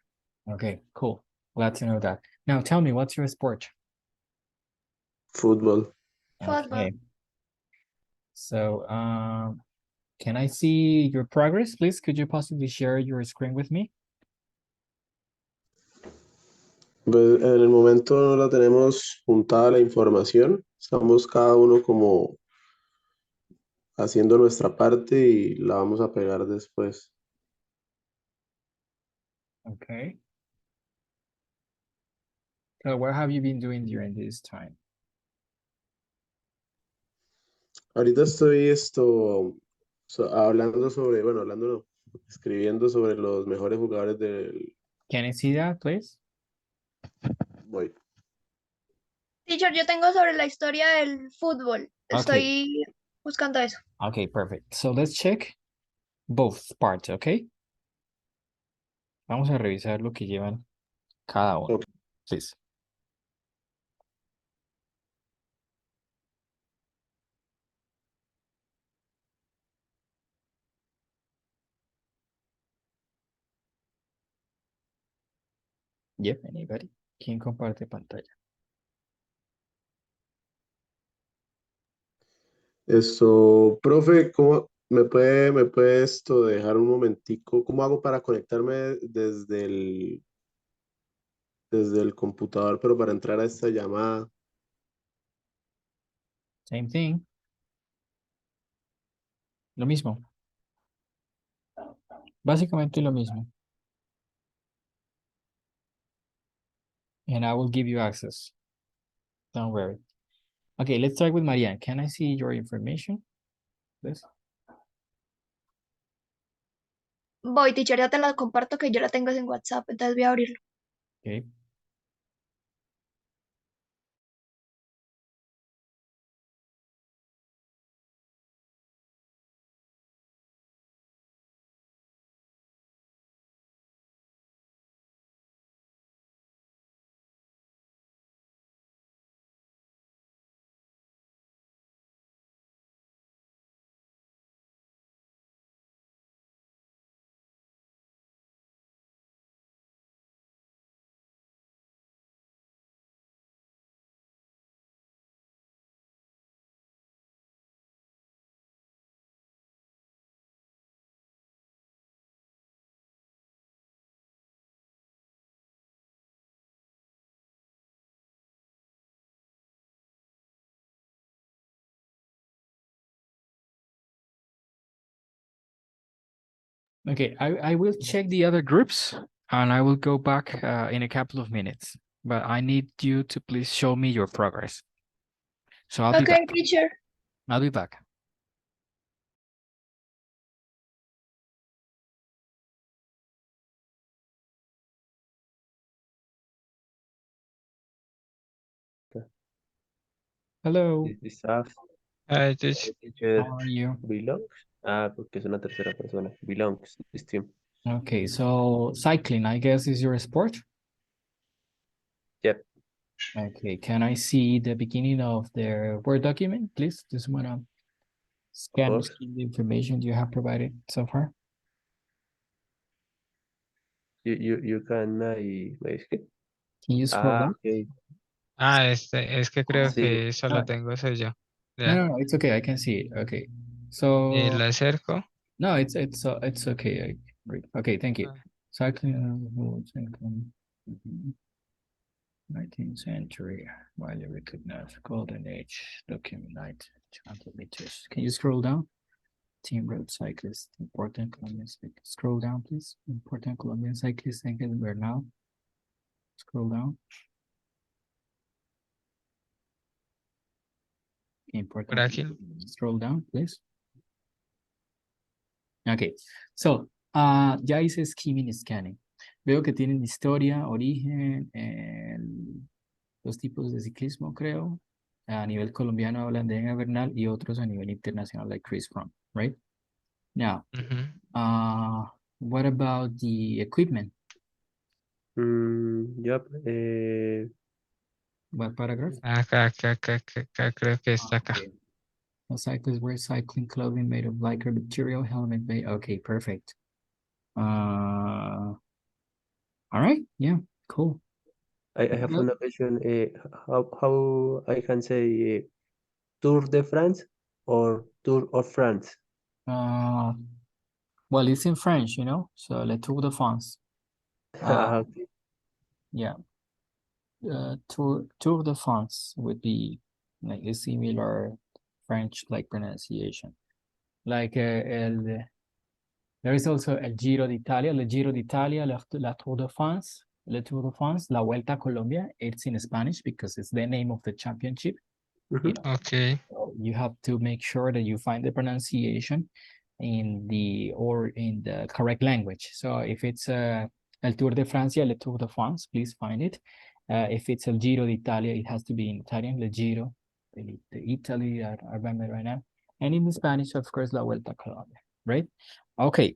Okay, cool. Glad to know that. Now tell me, what's your sport? Football. Football. Okay. So, can I see your progress, please? Could you possibly share your screen with me? Pues, en el momento no la tenemos juntada la información. Estamos cada uno como haciendo nuestra parte y la vamos a pegar después. Okay. So what have you been doing during this time? Ahorita estoy hablando sobre, bueno, hablando no, escribiendo sobre los mejores jugadores del... Can I see that, please? Voy. Teacher, yo tengo sobre la historia del fútbol. Okay. Estoy buscando eso. Okay, perfect. So let's check both parts, okay? Vamos a revisar lo que llevan cada uno. Okay. Please. Yep, anybody? ¿Quién comparte pantalla? Profe, ¿cómo me puede esto dejar un momentico? ¿Cómo hago para conectarme desde el computador, pero para entrar a esta llamada? Same thing. Lo mismo. Básicamente lo mismo. And I will give you access. Don't worry. Okay, let's start with Marianne. Can I see your information, please? Voy, teacher, ya te la comparto que yo la tengo en WhatsApp, entonces voy a abrirlo. Okay. Okay, I will check the other groups and I will go back in a couple of minutes, but I need you to please show me your progress. So I'll be Okay, back. teacher. I'll be back. Hello. This is Saf. Hi, teacher. Teacher How are you? belongs. Ah, porque es una tercera persona. Belongs. This team. Okay, so cycling, I guess, is your sport? Yep. Okay, can I see the beginning of the Word document, please? Just wanna scan course. the information you have provided so far. You can my script. Can you scroll down? Okay. Ah, es que creo Sí. que solo Ah. tengo soy yo. No, Ya. no, it's okay. I can see it. Okay. Y So lo acerco. no, it's okay. Okay, thank you. Ah. Cycling routes and 19th century, widely recognized golden age, documented 200 meters. Can you scroll down? Team road cyclist, important Colombian cyclist. Scroll down, please. Important Colombian cyclist, thank you. Where now? Scroll down. Important. Por aquí. Scroll down, please. Okay, so ya hice skimming y scanning. Veo que tienen historia, origen, los tipos de ciclismo, creo. A nivel colombiano hablan de Bernal y otros a nivel internacional, like Chris Froome, right? Now, what about the equipment? Yep. What paragraph? Acá, creo que está acá. Okay. A cyclist wears cycling clothing made of lycra material, helmet made. Okay, perfect. All right, yeah, cool. I have one question. How I can say Tour de France or Tour of France? Well, it's in French, you know, so Le Tour de France. Okay. Yeah. Tour de France would be like a similar French like pronunciation. Like there is also El Giro d'Italia, Le Giro d'Italia, la Tour de France, Le Tour de France, La Vuelta a Colombia. It's in Spanish because it's the name of the championship. You know, Okay. so you have to make sure that you find the pronunciation in the correct language. So if it's El Tour de Francia, Le Tour de France, please find it. If it's El Giro d'Italia, it has to be in Italian, Le Giro, the Italy, I remember right now. And in Spanish, of course, La Vuelta a Colombia, right? Okay,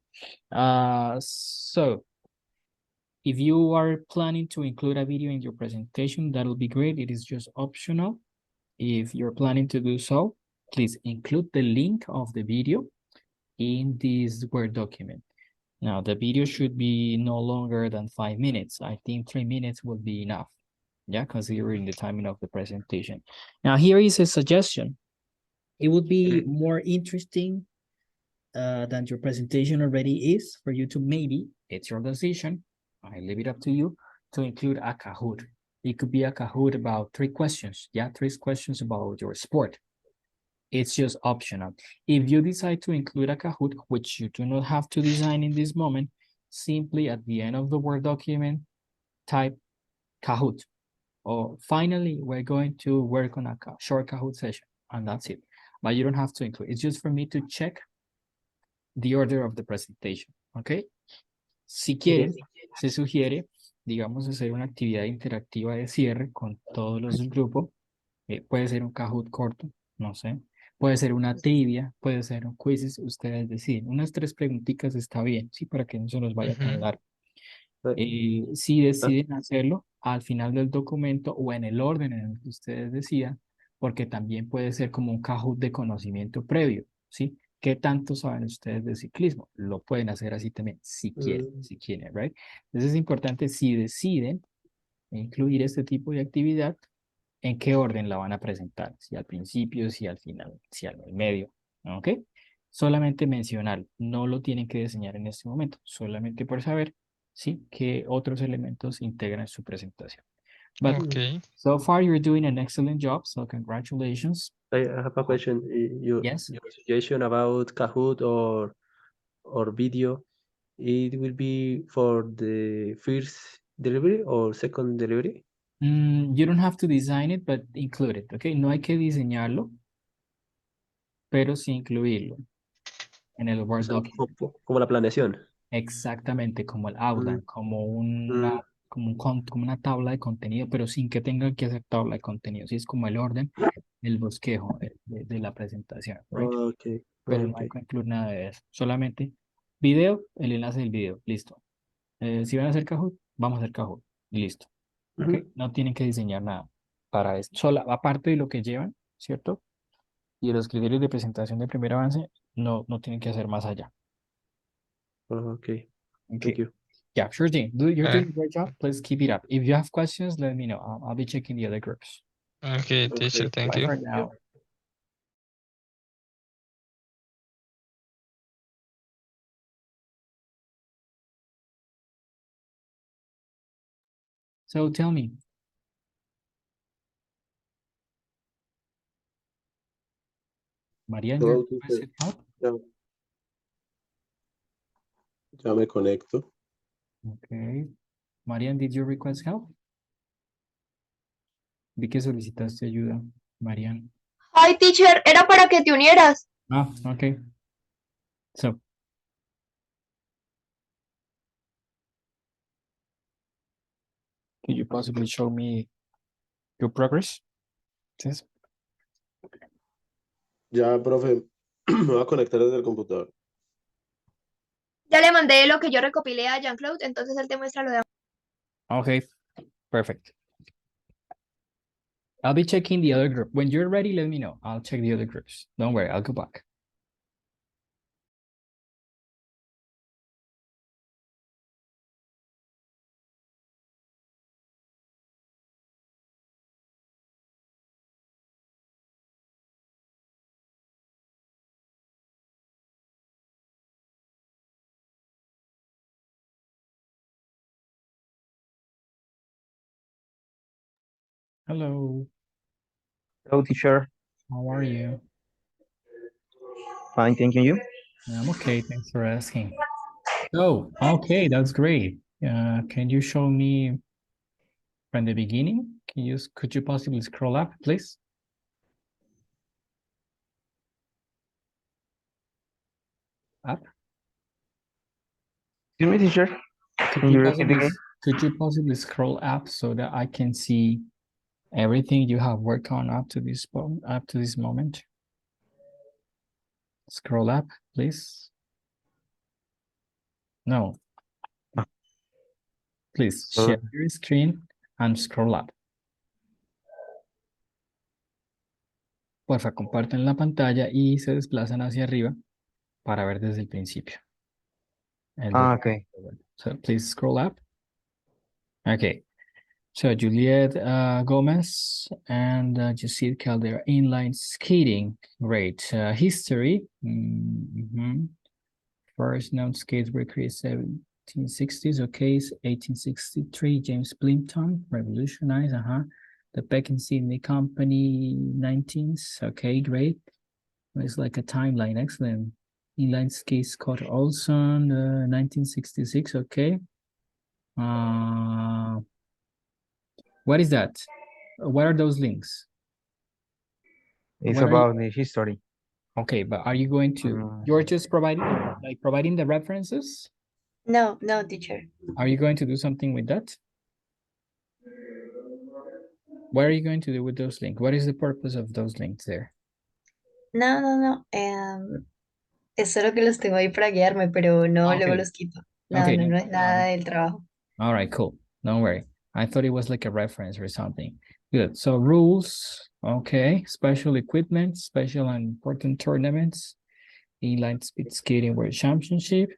so if you are planning to include a video in your presentation, that'll be great. It is just optional. If you're planning to do so, please include the link of the video in this Word document. Now, the video should be no longer than 5 minutes. I think 3 minutes will be enough. Yeah, considering the timing of the presentation. Now, here is a suggestion. It would be more interesting than your presentation already is for you to maybe, it's your decision, I leave it up to you, to include a Kahoot. It could be a Kahoot about 3 questions. Yeah, 3 questions about your sport. It's just optional. If you decide to include a Kahoot, which you do not have to design in this moment, simply at the end of the Word document, type Kahoot. Or finally, we're going to work on a short Kahoot session, and that's it. But you don't have to include. It's just for me to check the order of the presentation, ¿ok? Si quieren, se sugiere, digamos, hacer una actividad interactiva de cierre con todos los del grupo. Puede ser un Kahoot corto, no sé. Puede ser una trivia, puede ser un quizzes, ustedes deciden. Unas 3 preguntitas está bien, ¿sí? Para que no se nos vaya tan largo. Si deciden hacerlo al final del documento o en el orden en el que ustedes decidan, porque también puede ser como un Kahoot de conocimiento previo, ¿sí? ¿Qué tanto saben ustedes de ciclismo? Lo pueden hacer así también, si quieren, right? Entonces es importante si deciden incluir este tipo de actividad, ¿en qué orden la van a presentar? Si al principio, si al final, si al medio, ¿ok? Solamente mencionar, no lo tienen que diseñar en este momento, solamente por saber, ¿sí? Qué otros elementos integran su presentación. But so far you're doing an excellent job, so congratulations. I have a question. Yes. Your suggestion about Kahoot or video. it will be for the first delivery or second delivery? You don't have to design it, but include it, okay? No hay que diseñarlo, pero sí incluirlo en el O Word sea, document. como la planeación. Exactamente, como el outline, Mm, como mm, como una tabla de contenido, pero sin que tenga que hacer tabla de contenido. Sí, es como el orden, el bosquejo de la presentación, right? ok, Pero no ok. hay que incluir nada de eso. Solamente video, el enlace del video, listo. Si van a hacer Kahoot, vamos a hacer Kahoot, y listo. ¿Ok? Ujú. No tienen que diseñar nada para esto. Aparte de lo que llevan, ¿cierto? Y de los criterios de presentación de primer avance, no tienen que hacer más allá. Okay, thank Okay. you. Yeah, sure thing. You're Uh, doing a great job. Please keep it up. If you have questions, let me know. I'll be checking the other groups. okay, teacher, Okay, thank Bye you. for now. So tell me. Marian, Hello, you teacher. requested help? Ya, ya me conecto. Okay. Marian, did you request help? Vi que solicitaste ayuda, Marian. Hi, teacher, era para que te unieras. Ah, okay. So, can you possibly show me your progress? Yes. Ya, profe, me voy a conectar desde el computador. Ya le mandé lo que yo recopilé a Jean-Claude, entonces él te muestra lo de... Okay, perfect. I'll be checking the other group. When you're ready, let me know. I'll check the other groups. Don't worry, I'll go back. Hello, Hello, teacher. how are you? Fine, thank you. I'm okay, thanks for asking. Oh, okay, that's great. Can you show me from the beginning? Could you possibly scroll up, please? Up. Excuse me, teacher. Could Can you you repeat possibly again? could you possibly scroll up so that I can see everything you have worked on up to this moment? Scroll up, please. No. Please share your screen and scroll up. Porfa, comparten la pantalla y se desplazan hacia arriba para ver desde el principio. Okay. So please scroll up. Okay. So Juliet Gomez and Jacid Caldera, inline skating. Great. History. First known skates were created 1760s. Okay. 1863. James Plimpton revolutionized. The Peck and Sydney Company 19th. Okay, great. It's like a timeline. Excellent. Inline skate Scott Olson 1966. Okay. What is that? What are those links? It's about the history. Okay, but are you going to, you're just providing the references? No, no, teacher. Are you going to do something with that? What are you going to do with those links? What is the purpose of those links there? No, no, no. Es solo que los tengo ahí para guiarme, pero no, luego Okay. los quito. No, Okay. no, no es nada del trabajo. All right, cool. Don't worry. I thought it was like a reference or something. Good. So rules. Okay. Special equipment, special and important tournaments. Inline speed skating world championship.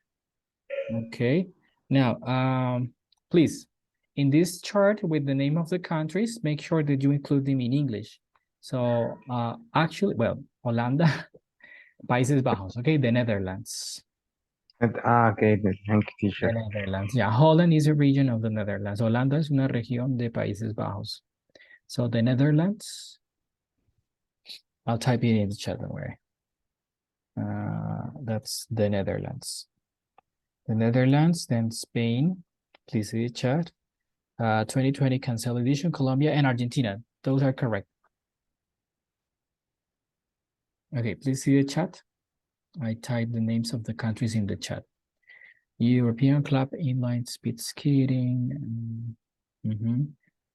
Okay. Now, please, in this chart with the name of the countries, make sure that you include them in English. So actually, well, Holanda, Países Bajos, okay, the Netherlands. Okay, thank you, teacher. The Netherlands, yeah, Holland is a region of the Netherlands. Holanda es una región de Países Bajos. So the Netherlands, I'll type it in the chat, don't worry. That's the Netherlands. The Netherlands, then Spain. Please see the chat. 2020 Cancel Edition, Colombia, and Argentina. Those are correct. Okay, please see the chat. I typed the names of the countries in the chat. European Club, Inline Speed Skating.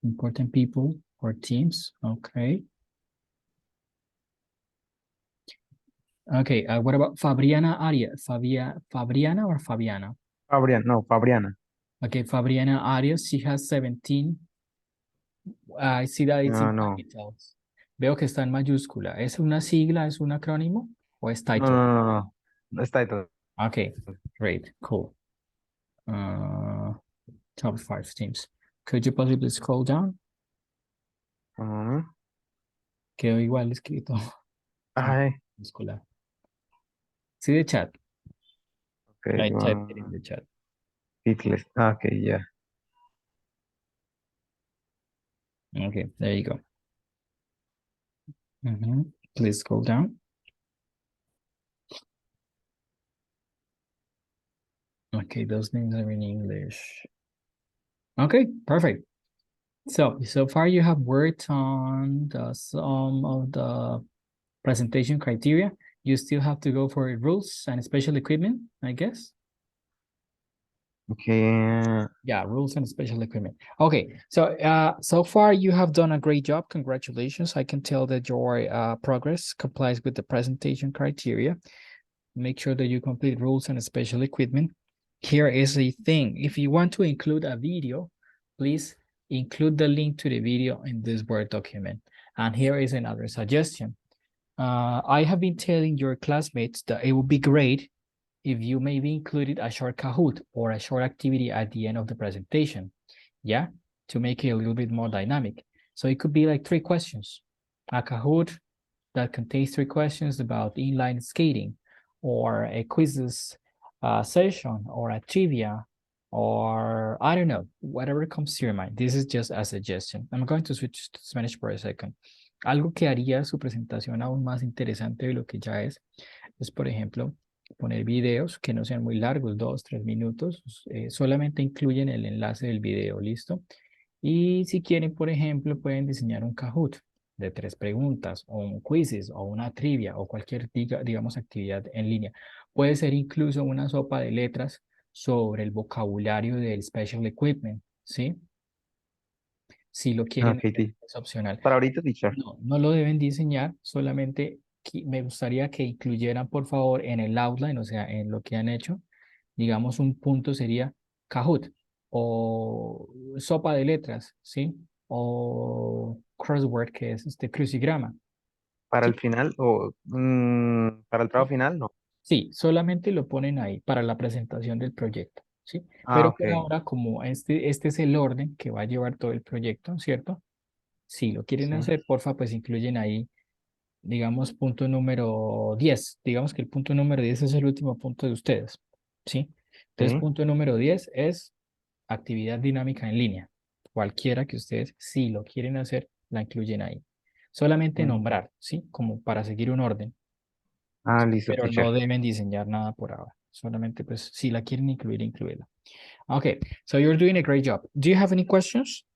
Important people or teams. Okay. Okay, what about Fabriana Arias? Fabriana or Fabiana? Fabriana. Okay, Fabriana Arias, she has 17. I see that it's in capitals. Veo que está en mayúscula. ¿Es una sigla, es un acrónimo o es title? No. Es title. Okay, great, cool. Top 5 teams. Could you possibly scroll down? Quedó igual escrito. Mayúscula. See the chat. Okay, I typed it in the chat. Hitless. Okay, yeah. Okay, there you go. Please scroll down. Okay, those names are in English. Okay, perfect. So far you have worked on some of the presentation criteria. You still have to go for rules and special equipment, I guess. Okay. Yeah, rules and special equipment. Okay, so far you have done a great job. Congratulations. I can tell that your progress complies with the presentation criteria. Make sure that you complete rules and special equipment. Here is a thing. If you want to include a video, please include the link to the video in this Word document. And here is another suggestion. I have been telling your classmates that it would be great if you maybe included a short Kahoot or a short activity at the end of the presentation, yeah, to make it a little bit more dynamic. So it could be like 3 questions, a Kahoot that contains 3 questions about inline skating, or a quizzes session, or a trivia, or I don't know, whatever comes to your mind. This is just a suggestion. I'm going to switch to Spanish for a second. Algo que haría su presentación aún más interesante de lo que ya es, por ejemplo, poner videos que no sean muy largos, 2, 3 minutos, solamente incluyen el enlace del video, ¿listo? Y si quieren, por ejemplo, pueden diseñar un Kahoot de 3 preguntas, o un quizzes, o una trivia, o cualquier, digamos, actividad en línea. Puede ser incluso una sopa de letras sobre el vocabulario del special equipment, ¿sí? Si lo quieren, es opcional. Para ahorita, teacher. No lo deben diseñar, solamente me gustaría que incluyeran, por favor, en el outline, o sea, en lo que han hecho, digamos, un punto sería Kahoot, o sopa de letras, ¿sí? O crossword, que es crucigrama. Para el final, o para el trabajo final, no. Sí, solamente lo ponen ahí para la presentación del proyecto, ¿sí? Pero por ahora, como este es el orden que va a llevar todo el proyecto, ¿cierto? Si lo quieren hacer, porfa, pues incluyen ahí, digamos, punto número 10. Digamos que el punto número 10 es el último punto de ustedes, ¿sí? Entonces, punto número 10 es actividad dinámica en línea. Cualquiera que ustedes, si lo quieren hacer, la incluyen ahí. Solamente nombrar, ¿sí? Como para seguir un orden. Listo, Pero teacher. no deben diseñar nada por ahora. Solamente, pues, si la quieren incluir, incluirla. Okay, so you're doing a great job. Do you have any questions?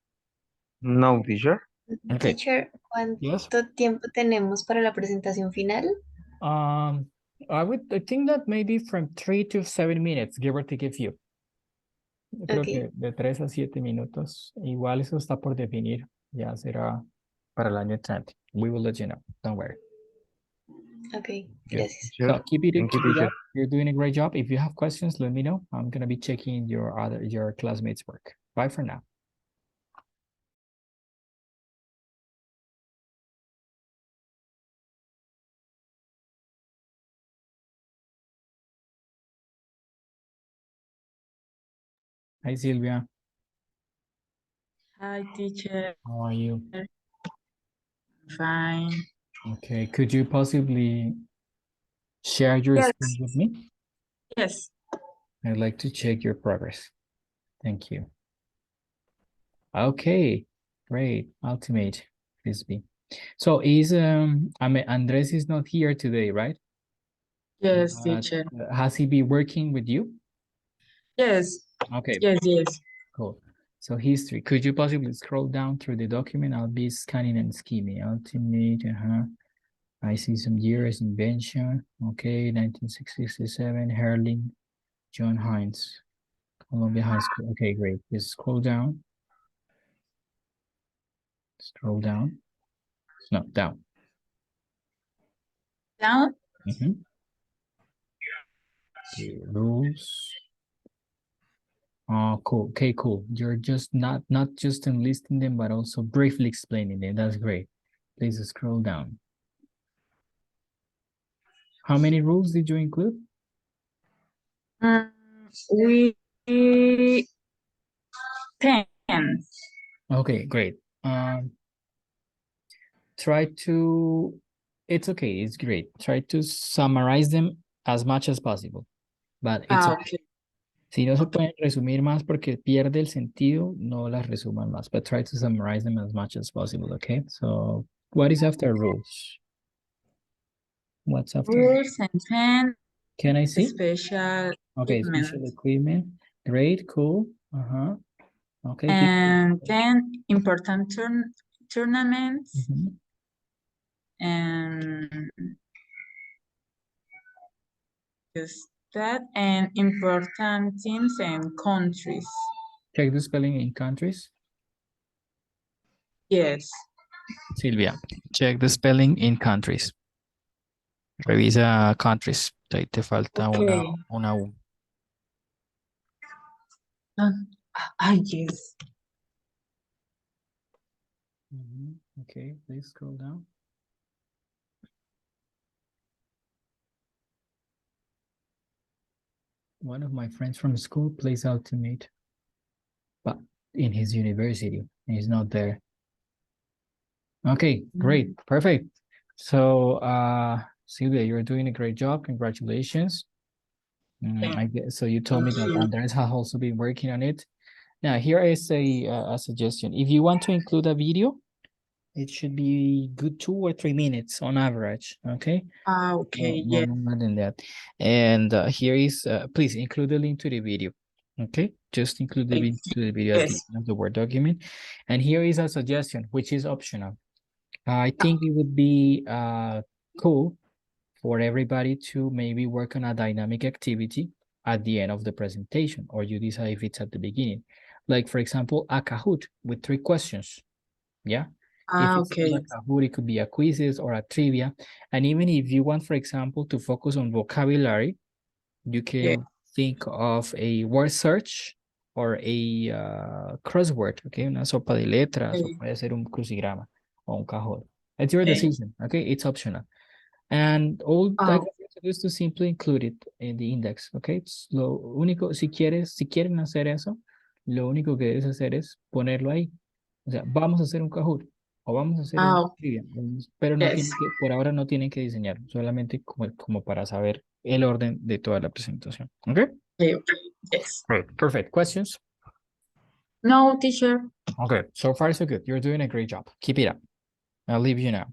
No, teacher. Okay. Teacher, ¿cuánto tiempo tenemos para la presentación final? I think that maybe from 3 to 7 minutes, give or take a few. Yo creo que de 3 a 7 minutos. Igual eso está por definir. Ya será para el año entrante. We will let you know. Don't worry. Okay, Good. gracias. So keep it Thank you, up. teacher. You're doing a great job. If you have questions, let me know. I'm gonna be checking your classmates' work. Bye for now. Hi, Silvia. Hi, teacher. How are you? Fine. Okay. Could you possibly share your screen with me? Yes. I'd like to check your progress. Thank you. Okay, great. Ultimate Frisbee. So Andres is not here today, right? Yes, teacher. Has he been working with you? Yes. Okay. Yes. Cool. So history. Could you possibly scroll down through the document? I'll be scanning and skimming. Ultimate. I see some years. Invention. Okay. 1967. Herling. John Hines. Columbia High School. Okay, great. Just scroll down. Scroll down. No, down. Down. Okay, rules. Oh, cool. Okay, cool. You're just not just enlisting them, but also briefly explaining them. That's great. Please scroll down. How many rules did you include? We 10. Okay, great. Try to, it's okay, it's great. Try to summarize them as much as possible, but it's okay. Okay. Si no se pueden resumir más porque pierde el sentido, no las resuman más, but try to summarize them as much as possible, okay? So what is after rules? What's after? Rules and 10. Can I see? Special Okay, equipment. special equipment. Great, cool. Okay. And 10 important tournaments. And just that, and important teams and countries. Check the spelling in countries. Yes. Silvia, check the spelling in countries. Revisa countries. Ahí te falta Okay. una U. Yes. Okay, please scroll down. One of my friends from school plays Ultimate, but in his university, he's not there. Okay, great, perfect. So, Silvia, you're doing a great job. Congratulations. I guess, so you told me that Andres has also been working on it. Now, here is a suggestion. If you want to include a video, it should be good 2 or 3 minutes on average, okay? Okay, No yeah. more than that. And here is, please include the link to the video, okay? Just include the link to the video at the end of the Word document. And here is a suggestion, which is optional. I think it would be cool for everybody to maybe work on a dynamic activity at the end of the presentation, or you decide if it's at the beginning. Like, for example, a Kahoot with 3 questions, yeah? If it's Okay. not a Kahoot, it could be a quizzes or a trivia. And even if you want, for example, to focus on vocabulary, you can think of a word search or a crossword, okay? Una sopa de letras, o puede ser un crucigrama o un Kahoot. It's your decision, okay? It's optional. And all I can do is to simply include it in the index, okay? It's lo único, si quieren hacer eso, lo único que debes hacer es ponerlo ahí. O sea, vamos a hacer un Kahoot o vamos a hacer una trivia, pero no tienen que, por ahora no tienen que diseñar, solamente como para saber el orden de toda la presentación, ¿ok? Yes. Great, perfect. Questions? No, teacher. Okay, so far so good. You're doing a great job. Keep it up. I'll leave you now.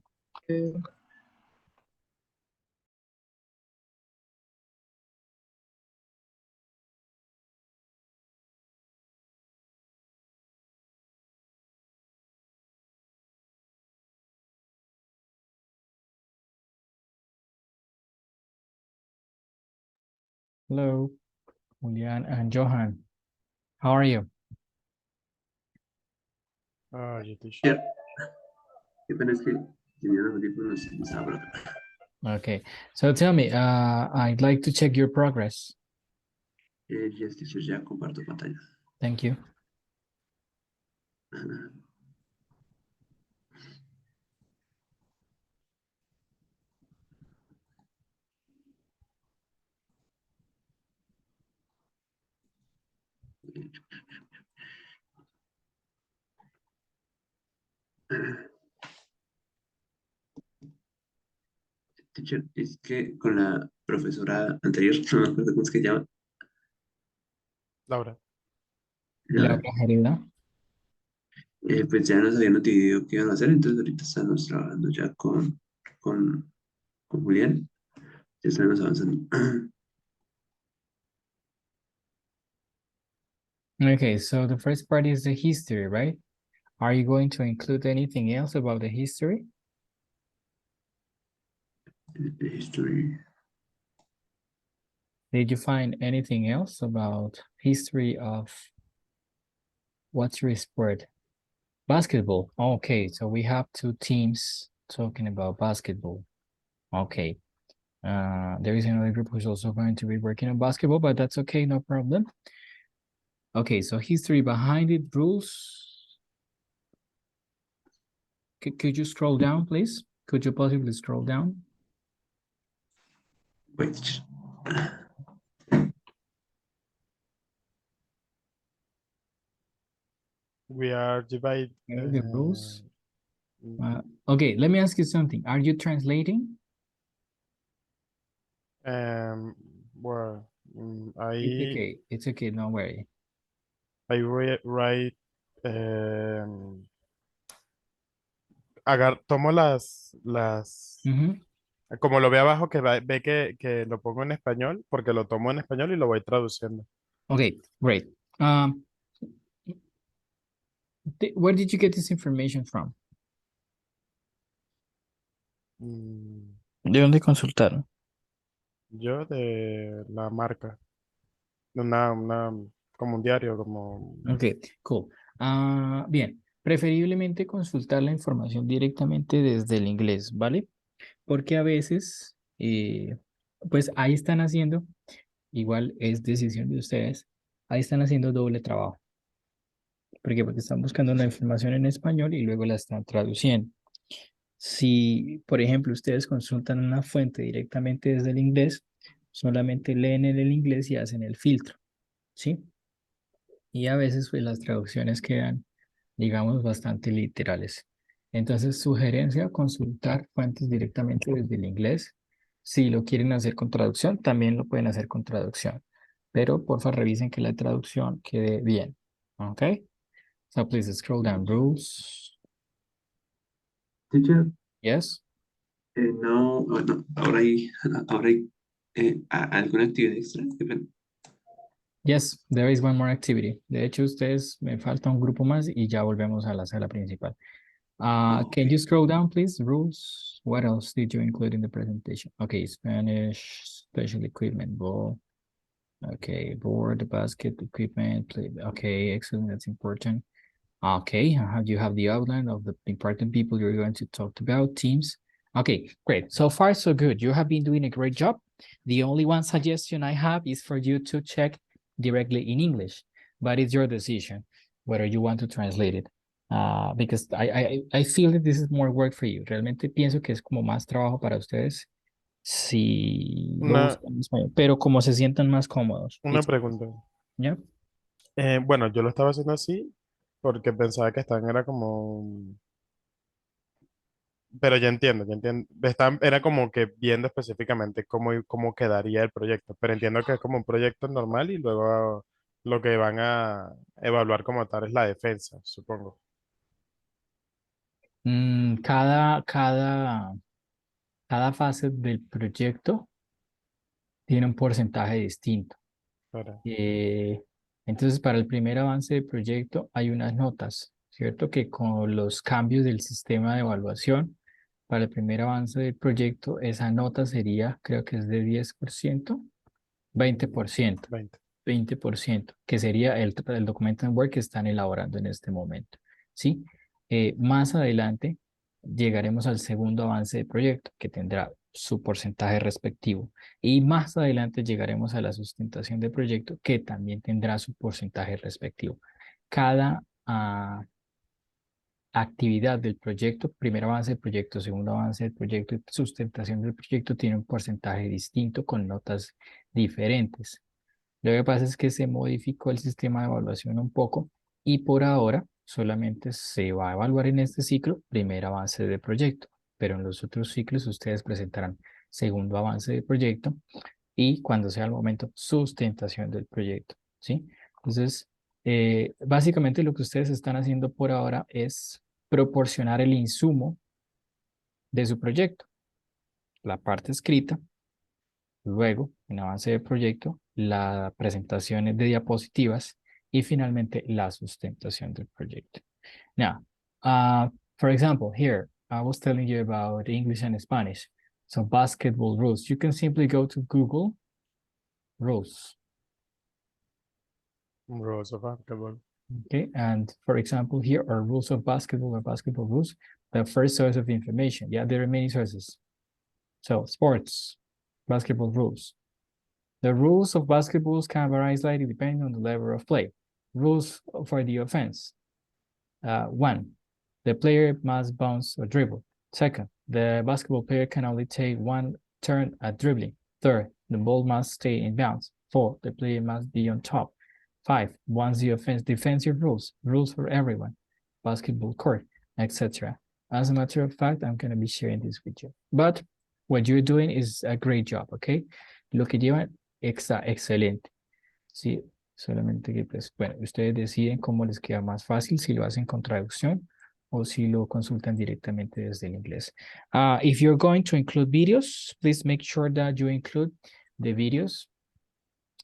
Hello, Julian and Johan. How are you? Qué pena es que tenía los audífonos y estaba por acá. Okay, so tell me, I'd like to check your progress. Yes, teacher, ya comparto pantalla. Thank you. Teacher, es que con la profesora anterior, no me acuerdo cómo es que se llama. Laura. Laura. Pues ya nos habían dividido qué iban a hacer, entonces ahorita estamos trabajando ya con Julián. Ya estamos avanzando. Okay, so the first part is the history, right? Are you going to include anything else about the history? The history. Did you find anything else about history of what's your sport? Basketball. Okay, so we have two teams talking about basketball. Okay. There is another group who's also going to be working on basketball, but that's okay, no problem. Okay, so history behind it, rules. Could you scroll down, please? Could you possibly scroll down? Wait. We are divided. Okay, the rules. Okay, let me ask you something. Are you translating? Well, It's okay. It's okay. Don't worry. I write. Tomo como lo ve abajo, que ve que lo pongo en español, porque lo tomo en español y lo voy traduciendo. Okay, great. Where did you get this information from? ¿De dónde consultaron? Yo de la marca, de como un diario, como... Ok, cool. Bien, preferiblemente consultar la información directamente desde el inglés, ¿vale? Porque a veces, pues ahí están haciendo, igual es decisión de ustedes, ahí están haciendo doble trabajo. ¿Por qué? Porque están buscando la información en español y luego la están traduciendo. Si, por ejemplo, ustedes consultan una fuente directamente desde el inglés, solamente leen en el inglés y hacen el filtro, ¿sí? Y a veces pues, las traducciones quedan, digamos, bastante literales. Entonces, sugerencia, consultar fuentes directamente desde el inglés. Si lo quieren hacer con traducción, también lo pueden hacer con traducción. Pero porfa, revisen que la traducción quede bien. ¿Ok? So please scroll down. Rules. Teacher, Yes. no, no, ahora hay alguna actividad extra. Yes, there is one more activity. De hecho, ustedes, me falta un grupo más y ya volvemos a la sala principal. Can you scroll down, please? Rules. What else did you include in the presentation? Okay, Spanish, special equipment, ball. Okay, board, basket, equipment. Okay, excellent. That's important. Okay, you have the outline of the important people you're going to talk about, teams. Okay, great. So far, so good. You have been doing a great job. The only one suggestion I have is for you to check directly in English, but it's your decision whether you want to translate it. Because I feel that this is more work for you. Realmente pienso que es como más trabajo para ustedes si lo buscan en español, pero como se sientan más cómodos. Una pregunta. ¿Ya? Bueno, yo lo estaba haciendo así porque pensaba que era como... Pero ya entiendo, ya entiendo. Era como que viendo específicamente cómo quedaría el proyecto, pero entiendo que es como un proyecto normal y luego lo que van a evaluar como tal es la defensa, supongo. Cada fase del proyecto tiene un porcentaje distinto. Entonces, para el primer avance del proyecto hay unas notas, ¿cierto? Que con los cambios del sistema de evaluación, para el primer avance del proyecto, esa nota sería, creo que es de 10%, 20%, 20%, que sería el documento en Word que están elaborando en este momento, ¿sí? Más adelante llegaremos al segundo avance del proyecto, que tendrá su porcentaje respectivo. Y más adelante llegaremos a la sustentación del proyecto, que también tendrá su porcentaje respectivo. Cada actividad del proyecto, primer avance del proyecto, segundo avance del proyecto y sustentación del proyecto tiene un porcentaje distinto con notas diferentes. Lo que pasa es que se modificó el sistema de evaluación un poco y por ahora solamente se va a evaluar en este ciclo primer avance de proyecto, pero en los otros ciclos ustedes presentarán segundo avance de proyecto y cuando sea el momento sustentación del proyecto, ¿sí? Entonces, básicamente lo que ustedes están haciendo por ahora es proporcionar el insumo de su proyecto, la parte escrita. Luego, en avance de proyecto, la presentación es de diapositivas y finalmente la sustentación del proyecto. Now, for example, here, I was telling you about English and Spanish. So basketball rules. You can simply go to Google rules. Rules of basketball. Okay, and for example, here are rules of basketball or basketball rules, the first source of information. Yeah, there are many sources. So sports, basketball rules. The rules of basketballs can vary slightly depending on the level of play. Rules for the offense. 1, the player must bounce or dribble. 2nd, the basketball player can only take 1 turn at dribbling. 3rd, the ball must stay in bounds. 4, the player must be on top. 5, once the offense, defensive rules, rules for everyone, basketball court, etc. As a matter of fact, I'm going to be sharing this with you. But what you're doing is a great job, okay? Lo que llevan, excelente. Sí, solamente que, pues, bueno, ustedes deciden cómo les queda más fácil, si lo hacen con traducción o si lo consultan directamente desde el inglés. If you're going to include videos, please make sure that you include the videos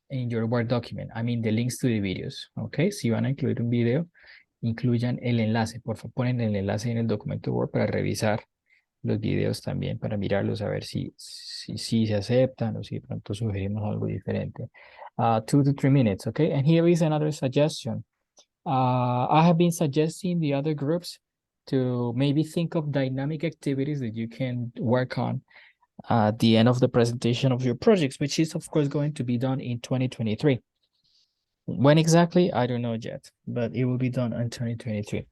in your Word document. I mean, the links to the videos, ¿ok? Si van a incluir un video, incluyan el enlace. Por favor, ponen el enlace en el documento Word para revisar los videos también, para mirarlos, a ver si se aceptan o si de pronto sugerimos algo diferente. 2 to 3 minutes, okay? And here is another suggestion. I have been suggesting the other groups to maybe think of dynamic activities that you can work on at the end of the presentation of your projects, which is of course going to be done in 2023. When exactly, I don't know yet, but it will be done in 2023.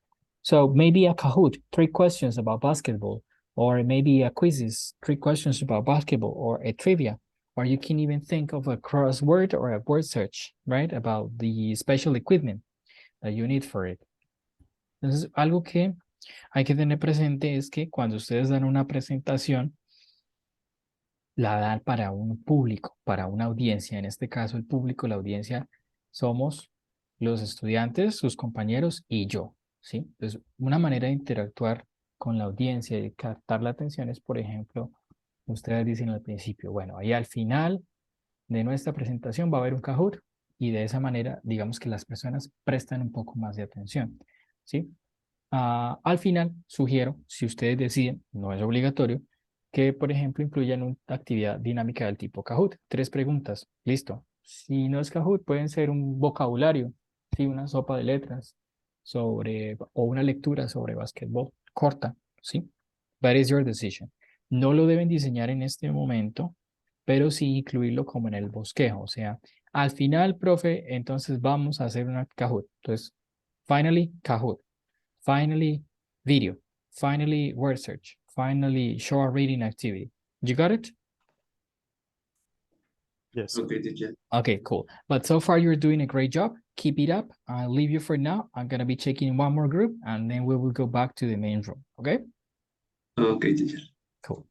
So maybe a Kahoot, 3 questions about basketball, or maybe a quizzes, 3 questions about basketball, or a trivia, or you can even think of a crossword or a word search, right? About the special equipment that you need for it. Entonces, algo que hay que tener presente es que cuando ustedes dan una presentación, la dan para un público, para una audiencia. En este caso, el público, la audiencia, somos los estudiantes, sus compañeros y yo, ¿sí? Entonces, una manera de interactuar con la audiencia y captar la atención es, por ejemplo, ustedes dicen al principio, bueno, ahí al final de nuestra presentación va a haber un Kahoot y de esa manera, digamos que las personas prestan un poco más de atención, ¿sí? Al final, sugiero, si ustedes deciden, no es obligatorio, que, por ejemplo, incluyan una actividad dinámica del tipo Kahoot. 3 preguntas, listo. Si no es Kahoot, pueden ser un vocabulario, ¿sí? Una sopa de letras sobre, o una lectura sobre básquetbol corta, ¿sí? That is your decision. No lo deben diseñar en este momento, pero sí incluirlo como en el bosquejo. O sea, al final, profe, entonces vamos a hacer una Kahoot. Entonces, finally, Kahoot. Finally, video. Finally, word search. Finally, show a reading activity. You got it? Yes. Okay, teacher. Okay, cool. But so far, you're doing a great job. Keep it up. I'll leave you for now. I'm going to be checking one more group, and then we will go back to the main room. Okay? Okay, teacher. Cool.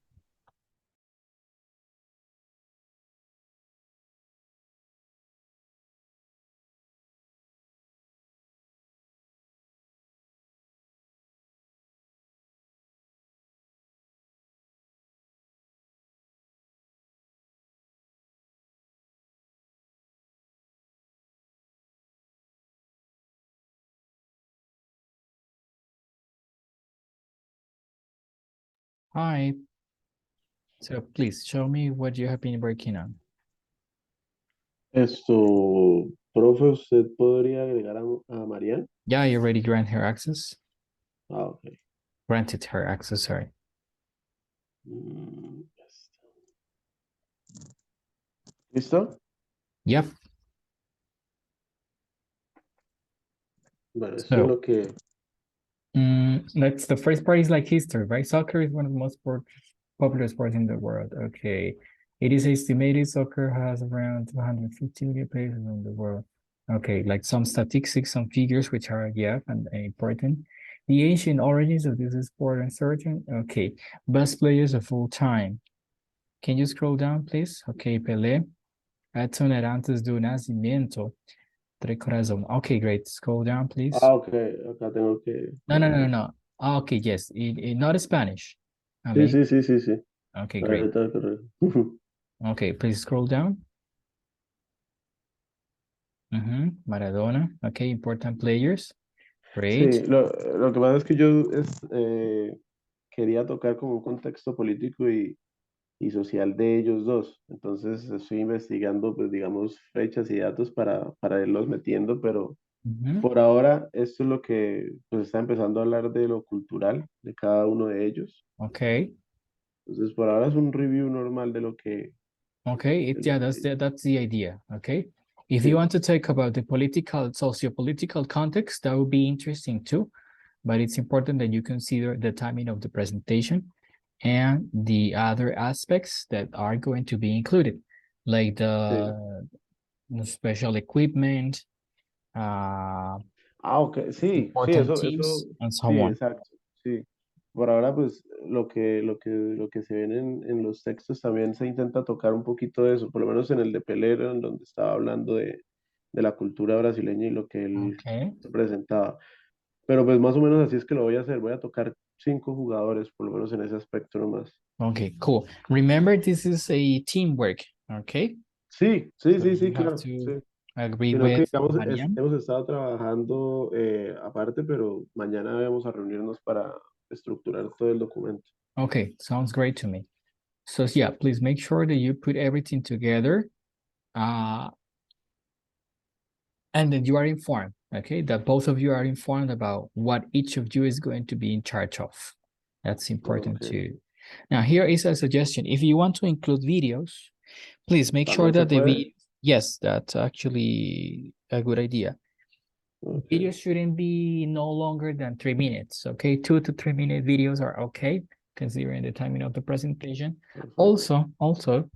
Hi. So please show me what you have been working on. Profe, ¿usted podría agregar a Mariana? Yeah, you already granted her access. Okay. Granted her access, sorry. ¿Listo? Yep. Bueno, esto es So, lo que... that's the first part is like history, right? Soccer is one of the most popular sports in the world. Okay. It is estimated soccer has around 250 million players around the world. Okay, like some statistics, some figures which are, yeah, and important. The ancient origins of this sport uncertain. Okay, best players of all time. Can you scroll down, please? Okay, Pelé. Edson era antes do nascimento. Corazón. Okay, great. Scroll down, please. Ok, acá tengo que... No. Okay, yes. Not Spanish. Okay. Sí. Okay, Ahí great. está correcto. Okay, please scroll down. Maradona. Okay, important players. Great. Sí, lo que pasa es que yo quería tocar como un contexto político y social de ellos dos. Entonces estoy investigando, pues digamos, fechas y datos para irlos metiendo, pero por ahora esto es lo que pues está empezando a hablar de lo cultural de cada uno de ellos. Okay. Entonces por ahora es un review normal de lo que... Okay, de yeah, lo que- that's the idea. Okay. If you sí, want to talk about the political, socio-political context, that would be interesting too. But it's important that you consider the timing of the presentation and the other aspects that are going to be included, like sí. the special equipment, Ah, ok, sí, sí, important teams, and so sí, on. exacto, sí. Por ahora, pues, lo que se ven en los textos también se intenta tocar un poquito de eso, por lo menos en el de Pelero, en donde estaba hablando de la cultura brasileña y lo que él Okay. presentaba. Pero pues más o menos así es que lo voy a hacer, voy a tocar 5 jugadores, por lo menos en ese aspecto nomás. Okay, cool. Remember, this is a teamwork. Okay. Sí, sí, So sí, you sí, have claro, sí. to agree Sino que, with digamos, Marian. hemos estado trabajando aparte, pero mañana vamos a reunirnos para estructurar todo el documento. Okay, sounds great to me. So yeah, please make sure that you put everything together and that you are informed, okay? That both of you are informed about what each of you is going to be in charge of. That's important Ok. too. Now, here is a suggestion. If you want to include videos, please make sure ¿También se that puede? yes, that's actually a good idea. Ok. Videos shouldn't be no longer than 3 minutes, okay? 2 to 3 minute videos are okay, considering the timing of the presentation. Perfecto. Also,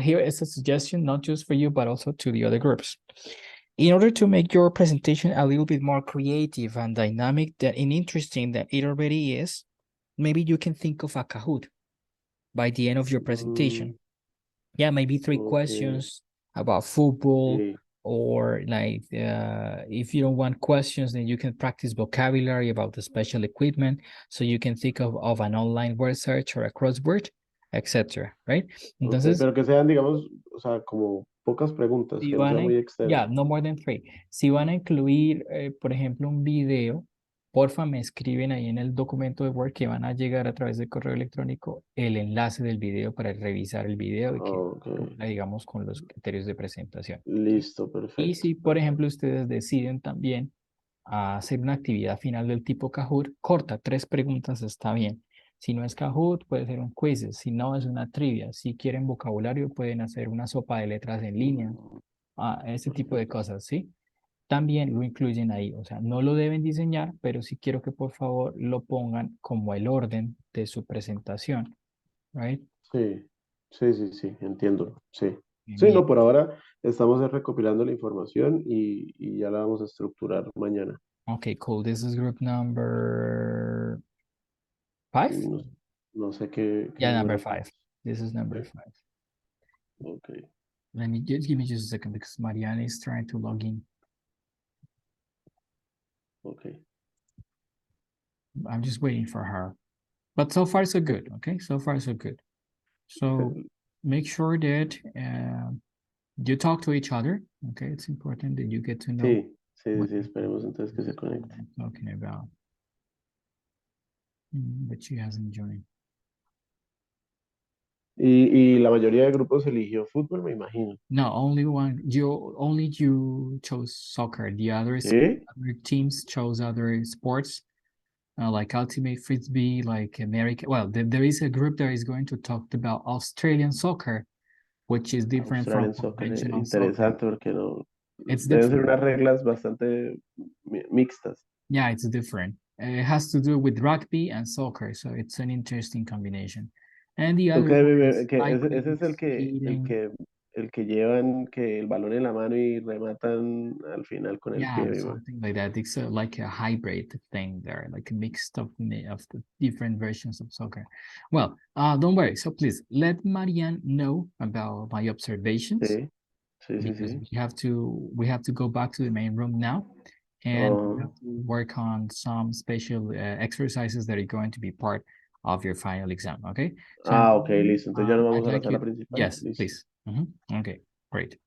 here is a suggestion, not just for you, but also to the other groups. In order to make your presentation a little bit more creative and dynamic and interesting than it already is, maybe you can think of a Kahoot by the end of your presentation. Yeah, maybe 3 Ok. questions about football, Sí. or like if you don't want questions, then you can practice vocabulary about the special equipment. So you can think of an online word search or a crossword, etc. Right? Ok, Entonces, pero que sean, digamos, o sea, como pocas preguntas, si que no van sea a, muy extenso. yeah, no more than 3. Si van a incluir, por ejemplo, un video, porfa, me escriben ahí en el documento de Word que van a llegar a través de correo electrónico el enlace del video para revisar el video y que Ok. cumpla, digamos, con los criterios de presentación. Listo, Y perfecto. si, por ejemplo, ustedes deciden también hacer una actividad final del tipo Kahoot, corta, 3 preguntas está bien. Si no es Kahoot, puede ser un quiz. Si no, es una trivia. Si quieren vocabulario, pueden hacer una sopa de letras en línea. Ese tipo de cosas, ¿sí? También lo incluyen ahí. O sea, no lo deben diseñar, pero sí quiero que por favor lo pongan como el orden de su presentación, ¿right? Sí, sí, sí, sí, entiendo. Sí. Sí, Bien. no, por ahora estamos recopilando la información y ya la vamos a estructurar mañana. Okay, cool. This is group number 5? No, no sé qué Yeah, number número. 5. This is number Sí, 5. ok, Let me just give me just a second because Mariana is trying to log in. ok. I'm just waiting for her. But so far so good. Okay, so far so good. So make sure that you talk to each other. Okay, it's important that you get to know Sí, sí, what sí, esperemos entonces que se conecte. I'm talking about. But she hasn't joined. Y la mayoría de grupos eligió fútbol, me imagino. No, only you chose soccer. The others, ¿Sí? other teams chose other sports. Like Ultimate Frisbee, like America. Well, there is a group that is going to talk about Australian soccer, which is different from Australian Soccer, conventional soccer. interesante porque no, It's deben ser different. unas reglas bastante mixtas. Yeah, it's different. It has to do with rugby and soccer, so it's an interesting combination. And the other one is Ese cycling, es el skiing. el que llevan que el balón en la mano y rematan al final con el pie, Yeah, something like that. It's like a hybrid thing there, like a mixed of the different versions of soccer. Well, don't worry. So please let Marianne know about my observations, Sí, sí, sí, because sí. we have to go back to the main room now, and we have to work on some special exercises that are going to be part of your final exam. Okay. So Ok, listo. Entonces ya nos I'd vamos a la like sala you. principal. Yes, Listo. please. Okay, great.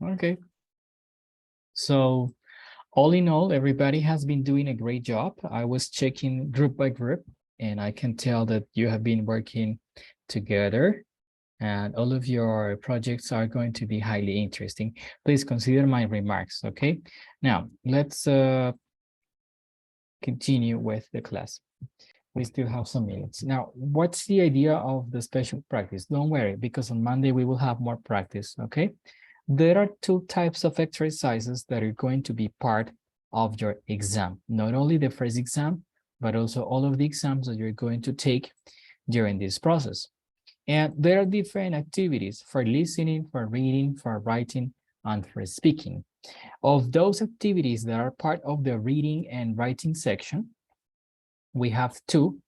Okay. So all in all, everybody has been doing a great job. I was checking group by group, and I can tell that you have been working together, and all of your projects are going to be highly interesting. Please consider my remarks, okay? Now, let's continue with the class. We still have some minutes. Now, what's the idea of the special practice? Don't worry, because on Monday we will have more practice, okay? There are two types of exercises that are going to be part of your exam. Not only the first exam, but also all of the exams that you're going to take during this process. And there are different activities for listening, for reading, for writing, and for speaking. Of those activities that are part of the reading and writing section, we have two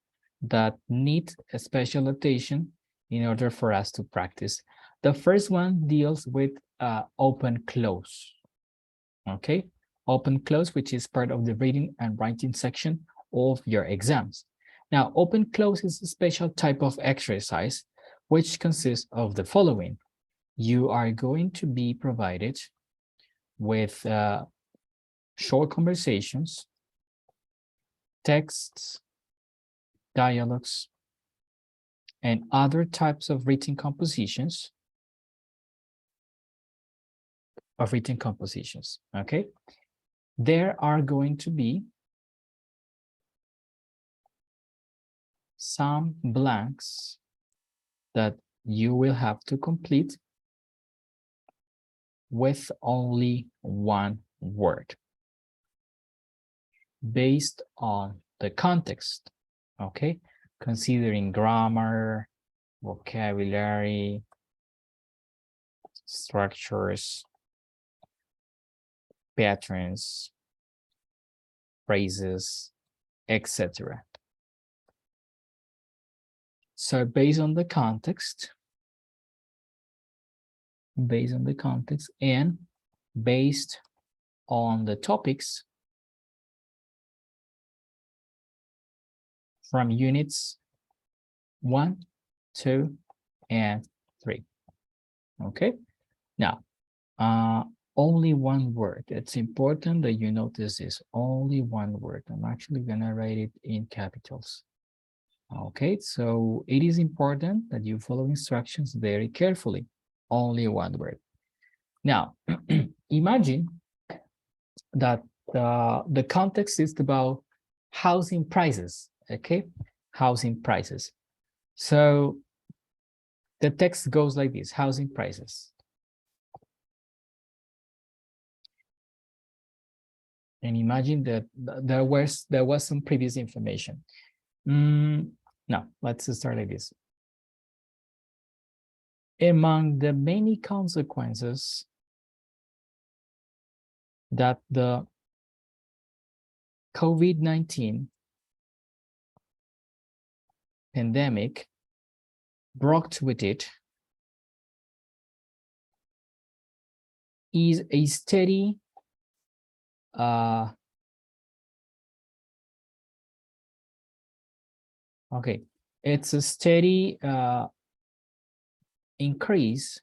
that need a special attention in order for us to practice. The first one deals with open close. Okay, open close, which is part of the reading and writing section of your exams. Now, open close is a special type of exercise which consists of the following. You are going to be provided with short conversations, texts, dialogues, and other types of written compositions. Okay? There are going to be some blanks that you will have to complete with only one word based on the context, okay? Considering grammar, vocabulary, structures, patterns, phrases, etc. So based on the context, and based on the topics from units 1, 2, and 3. Okay, now only one word. It's important that you notice this, only one word. I'm actually gonna write it in capitals. Okay, so it is important that you follow instructions very carefully. Only one word. Now, imagine that the context is about housing prices, okay? Housing prices. So the text goes like this, housing prices. And imagine that there was some previous information. Now, let's start like this. Among the many consequences that the COVID-19 pandemic brought with it is a steady it's a steady increase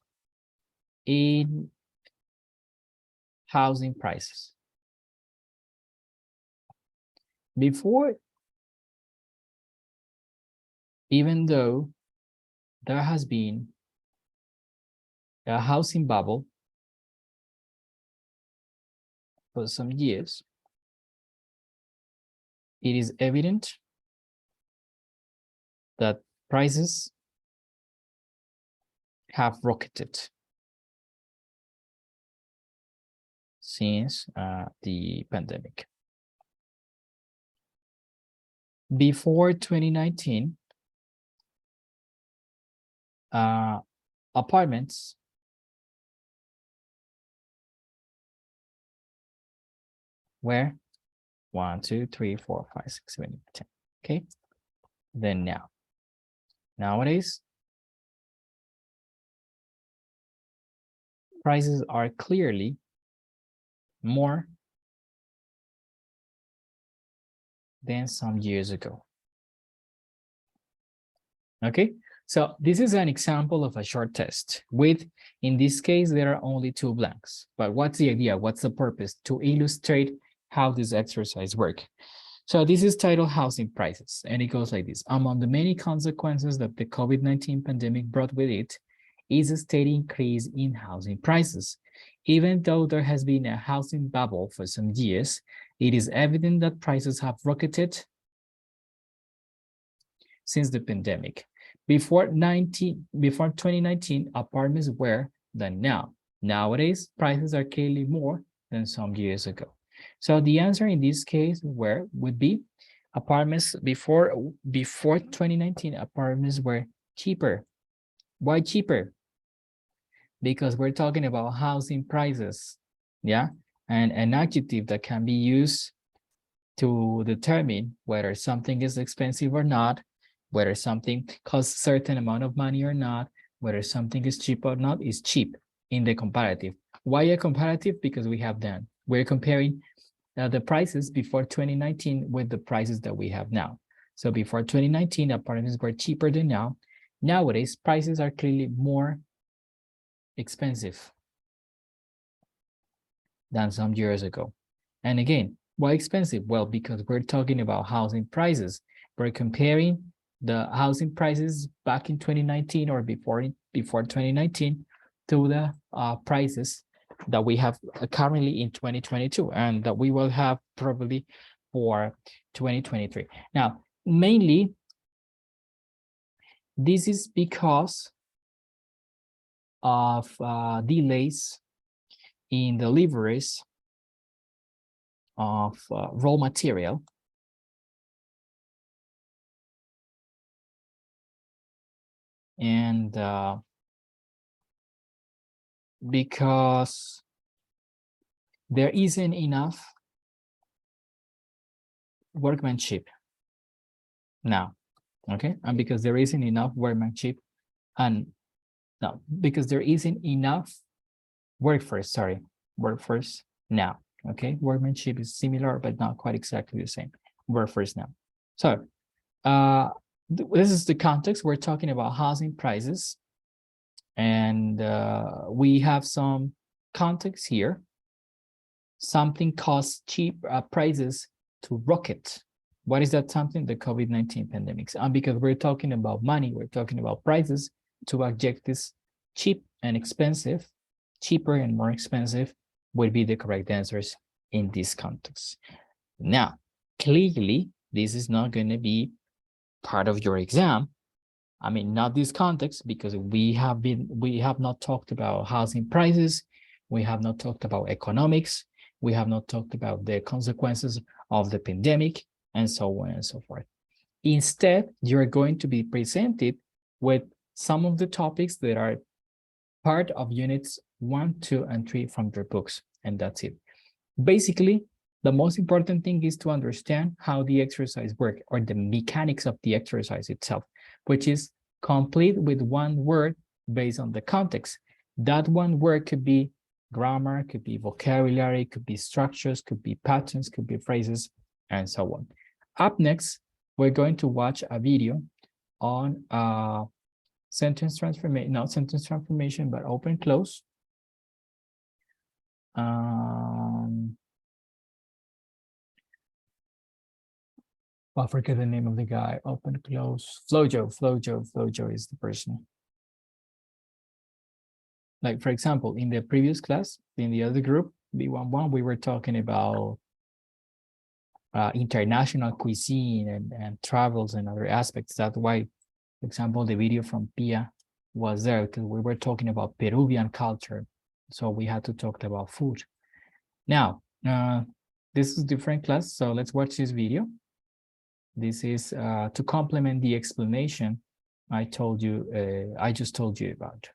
in housing prices. Before, even though there has been a housing bubble for some years, it is evident that prices have rocketed since the pandemic. Before 2019, apartments were 1, 2, 3, 4, 5, 6, 7, 8, 10. Okay, then nowadays prices are clearly more than some years ago. Okay, So this is an example of a short test with, in this case, there are only 2 blanks. But what's the idea? What's the purpose? To illustrate how this exercise works. So this is titled Housing Prices, and it goes like this. Among the many consequences that the COVID-19 pandemic brought with it is a steady increase in housing prices. Even though there has been a housing bubble for some years, it is evident that prices have rocketed since the pandemic. Before 2019, apartments were than now. Nowadays, prices are clearly more than some years ago. So the answer in this case would be apartments before 2019, apartments were cheaper. Why cheaper? Because we're talking about housing prices, yeah? And an adjective that can be used to determine whether something is expensive or not, whether something costs a certain amount of money or not, whether something is cheap or not, is cheap in the comparative. Why a comparative? Because we're comparing the prices before 2019 with the prices that we have now. So before 2019, apartments were cheaper than now. Nowadays, prices are clearly more expensive than some years ago. And again, why expensive? Well, because we're talking about housing prices. We're comparing the housing prices back in 2019 or before 2019 to the prices that we have currently in 2022 and that we will have probably for 2023. Now, mainly, this is because of delays in deliveries of raw material and because there isn't enough workmanship now, okay? And because there isn't enough workmanship and no, because there isn't enough workforce now, okay? Workmanship is similar, but not quite exactly the same. Workforce now. So this is the context. We're talking about housing prices. And we have some context here. Something costs cheap prices to rocket. What is that something? The COVID-19 pandemic. And because we're talking about money, we're talking about prices, to adjectives cheap and expensive, cheaper and more expensive would be the correct answers in this context. Now, clearly, this is not going to be part of your exam. I mean, not this context, because we have not talked about housing prices. We have not talked about economics. We have not talked about the consequences of the pandemic and so on and so forth. Instead, you're going to be presented with some of the topics that are part of units 1, 2, and 3 from your books, and that's it. Basically, the most important thing is to understand how the exercise works, or the mechanics of the exercise itself, which is complete with one word based on the context. That one word could be grammar, could be vocabulary, could be structures, could be patterns, could be phrases, and so on. Up next, we're going to watch a video on sentence transformation, not sentence transformation, but open close. I forget the name of the guy. Open close. Flojo is the person. Like, for example, in the previous class, in the other group, B11, we were talking about international cuisine and travels and other aspects. That's why, for example, the video from Pia was there, because we were talking about Peruvian culture. So we had to talk about food. Now, this is a different class, so let's watch this video. This is to complement the explanation I just told you about.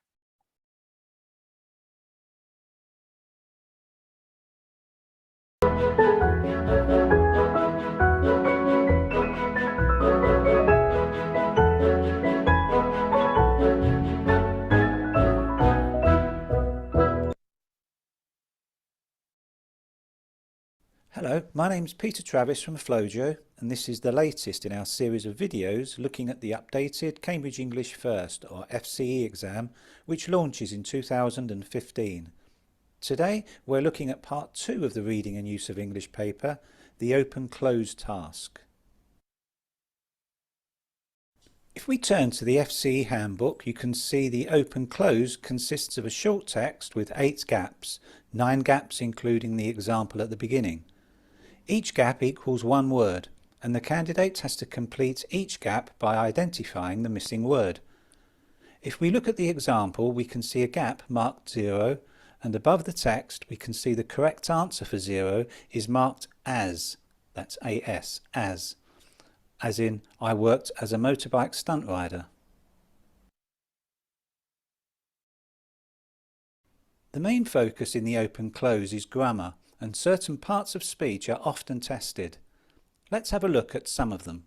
Hello Hello, my name's Peter Travis from Flojo, and this is the latest in our series of videos looking at the updated Cambridge English First, or FCE exam, which launches in 2015. Today we're looking at part 2 of the reading and use of English paper, the open-close task. If we turn to the FCE handbook, you can see the open-close consists of a short text with 8 gaps, 9 gaps including the example at the beginning. Each gap equals 1 word, and the candidate has to complete each gap by identifying the missing word. If we look at the example, we can see a gap marked 0, and above the text we can see the correct answer for 0 is marked as, that's AS, as in I worked as a motorbike stunt rider. The main focus in the open-close is grammar, and certain parts of speech are often tested. Let's have a look at some of them.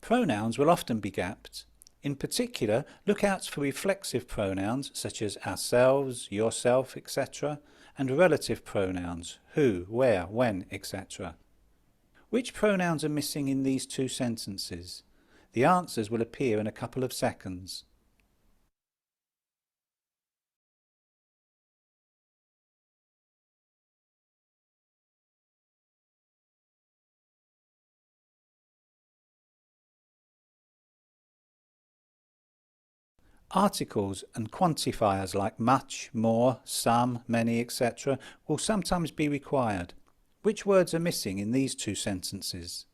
Pronouns will often be gapped. In particular, look out for reflexive pronouns such as ourselves, yourself, etc., and relative pronouns who, where, when, etc. Which pronouns are missing in these 2 sentences? The answers will appear in a couple of seconds. Articles and quantifiers like much, more, some, many, etc. will sometimes be required. Which words are missing in these 2 sentences?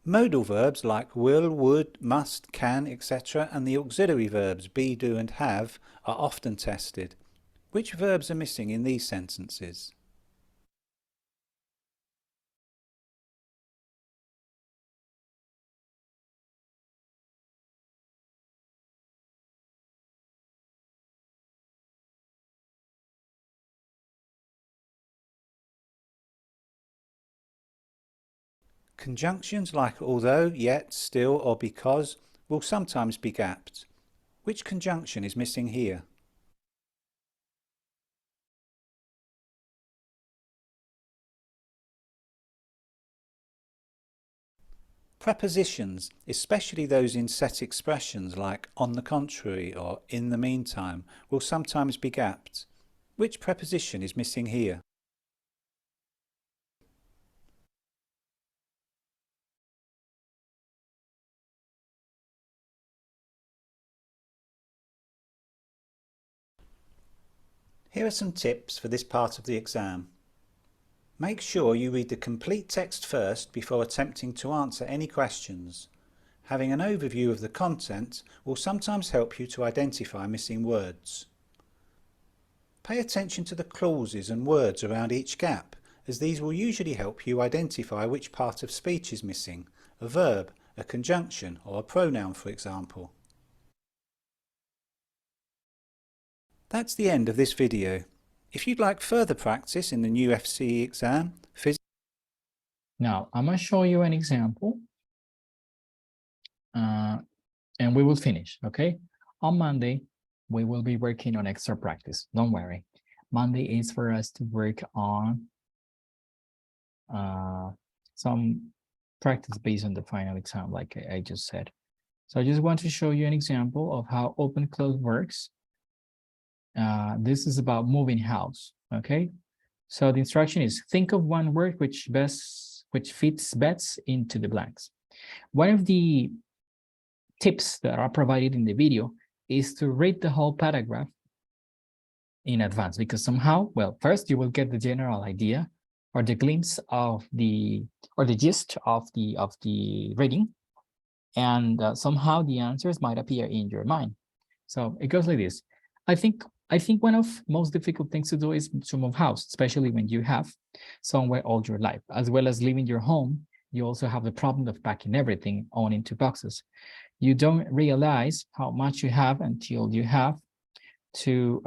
Modal verbs like will, would, must, can, etc. and the auxiliary verbs be, do and have are often tested. Which verbs are missing in these sentences? Conjunctions like although, yet, still or because will sometimes be gapped. Which conjunction is missing here? Prepositions, especially those in set expressions like on the contrary or in the meantime, will sometimes be gapped. Which preposition is missing here? Here are some tips for this part of the exam. Make sure you read the complete text first before attempting to answer any questions. Having an overview of the content will sometimes help you to identify missing words. Pay attention to the clauses and words around each gap, as these will usually help you identify which part of speech is missing, a verb, a conjunction or a pronoun for example. That's the end of this video. If you'd like further practice in the new FCE exam, Now, I'm going to show you an example and we will finish, okay? On Monday, we will be working on extra practice. Don't worry. Monday is for us to work on some practice based on the final exam, like I just said. So I just want to show you an example of how open-close works. This is about moving house, okay? So the instruction is think of one word which fits best into the blanks. One of the tips that are provided in the video is to read the whole paragraph in advance, because somehow, well, first you will get the general idea or the glimpse of the gist of the reading, and somehow the answers might appear in your mind. So it goes like this. I think one of most difficult things to do is to move house, especially when you have somewhere all your life. As well as leaving your home, you also have the problem of packing everything on into boxes. You don't realize how much you have until you have to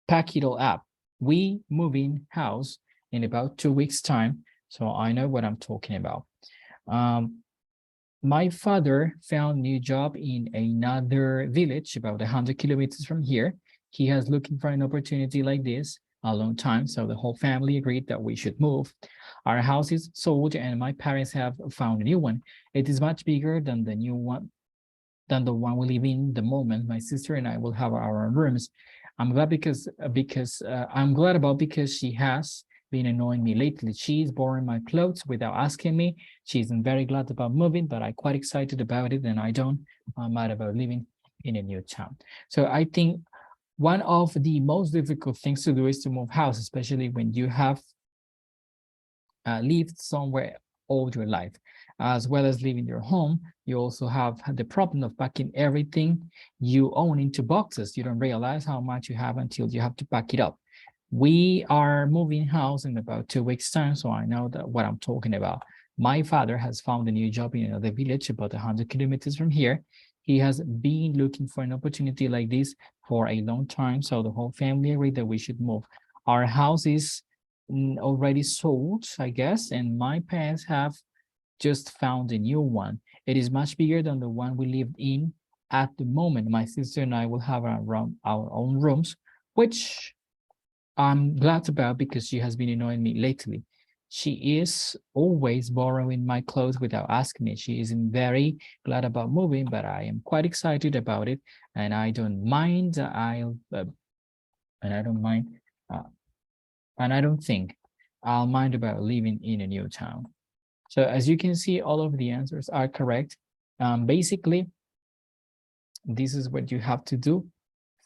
pack it all up We moving house in about 2 weeks time. So I know what I'm talking about. My father found new job in another village about 100 kilometers from here. He has looking for an opportunity like this a long time. So the whole family agreed that we should move. Our house is sold and my parents have found a new one. It is much bigger than the new one, than the one we live in the moment. My sister and I will have our own rooms. I'm glad because she has been annoying me lately. She's borrowing my clothes without asking me. She's very glad about moving, but I'm quite excited about it, and I'm mad about living in a new town. So I think one of the most difficult things to do is to move house, especially when you have lived somewhere all your life. As well as leaving your home, you also have the problem of packing everything you own into boxes. You don't realize how much you have until you have to pack it up. We are moving house in about 2 weeks time, so I know that what I'm talking about. My father has found a new job in another village about 100 kilometers from here. He has been looking for an opportunity like this for a long time, so the whole family agreed that we should move. Our house is already sold, I guess, and my parents have just found a new one. It is much bigger than the one we lived in at the moment. My sister and I will have our own rooms, which I'm glad about because she has been annoying me lately. She is always borrowing my clothes without asking me. She isn't very glad about moving, but I am quite excited about it, and I don't mind. And I don't think I'll mind about living in a new town. So as you can see, all of the answers are correct. Basically, this is what you have to do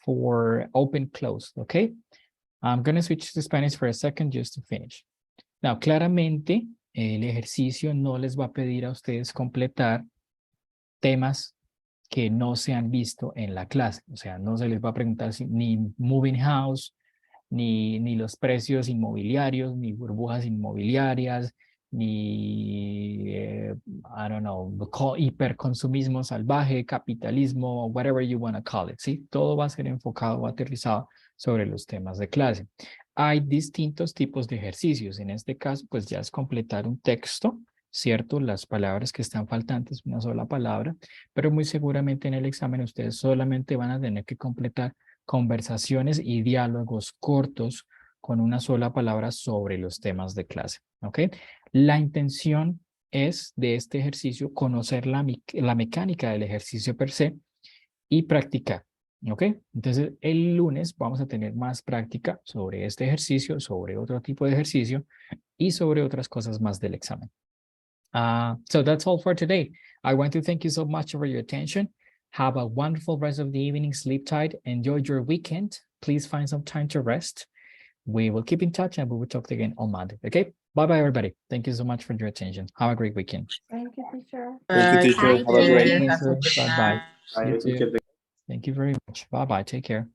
for open close, okay? I'm going to switch to Spanish for a second just to finish. Now, claramente, el ejercicio no les va a pedir a ustedes completar temas que no se han visto en la clase. O sea, no se les va a preguntar ni moving house, ni los precios inmobiliarios, ni burbujas inmobiliarias, ni, I don't know, hiperconsumismo salvaje, capitalismo, whatever you want to call it, ¿sí? Todo va a ser enfocado o aterrizado sobre los temas de clase. Hay distintos tipos de ejercicios. En este caso, pues ya es completar un texto, ¿cierto? Las palabras que están faltantes, una sola palabra, pero muy seguramente en el examen ustedes solamente van a tener que completar conversaciones y diálogos cortos con una sola palabra sobre los temas de clase, ¿ok? La intención es de este ejercicio conocer la mecánica del ejercicio per se y practicar, ¿ok? Entonces, el lunes vamos a tener más práctica sobre este ejercicio, sobre otro tipo de ejercicio y sobre otras cosas más del examen. So that's all for today. I want to thank you so much for your attention. Have a wonderful rest of the evening. Sleep tight. Enjoy your weekend. Please find some time to rest. We will keep in touch and we will talk again on Monday. Okay? Bye-bye, everybody. Thank you so much for your attention. Have a great weekend. Thank you, teacher. Thank you, teacher. Have a great Bye-bye. Bye. You too. Thank you very much. Bye-bye. Take care.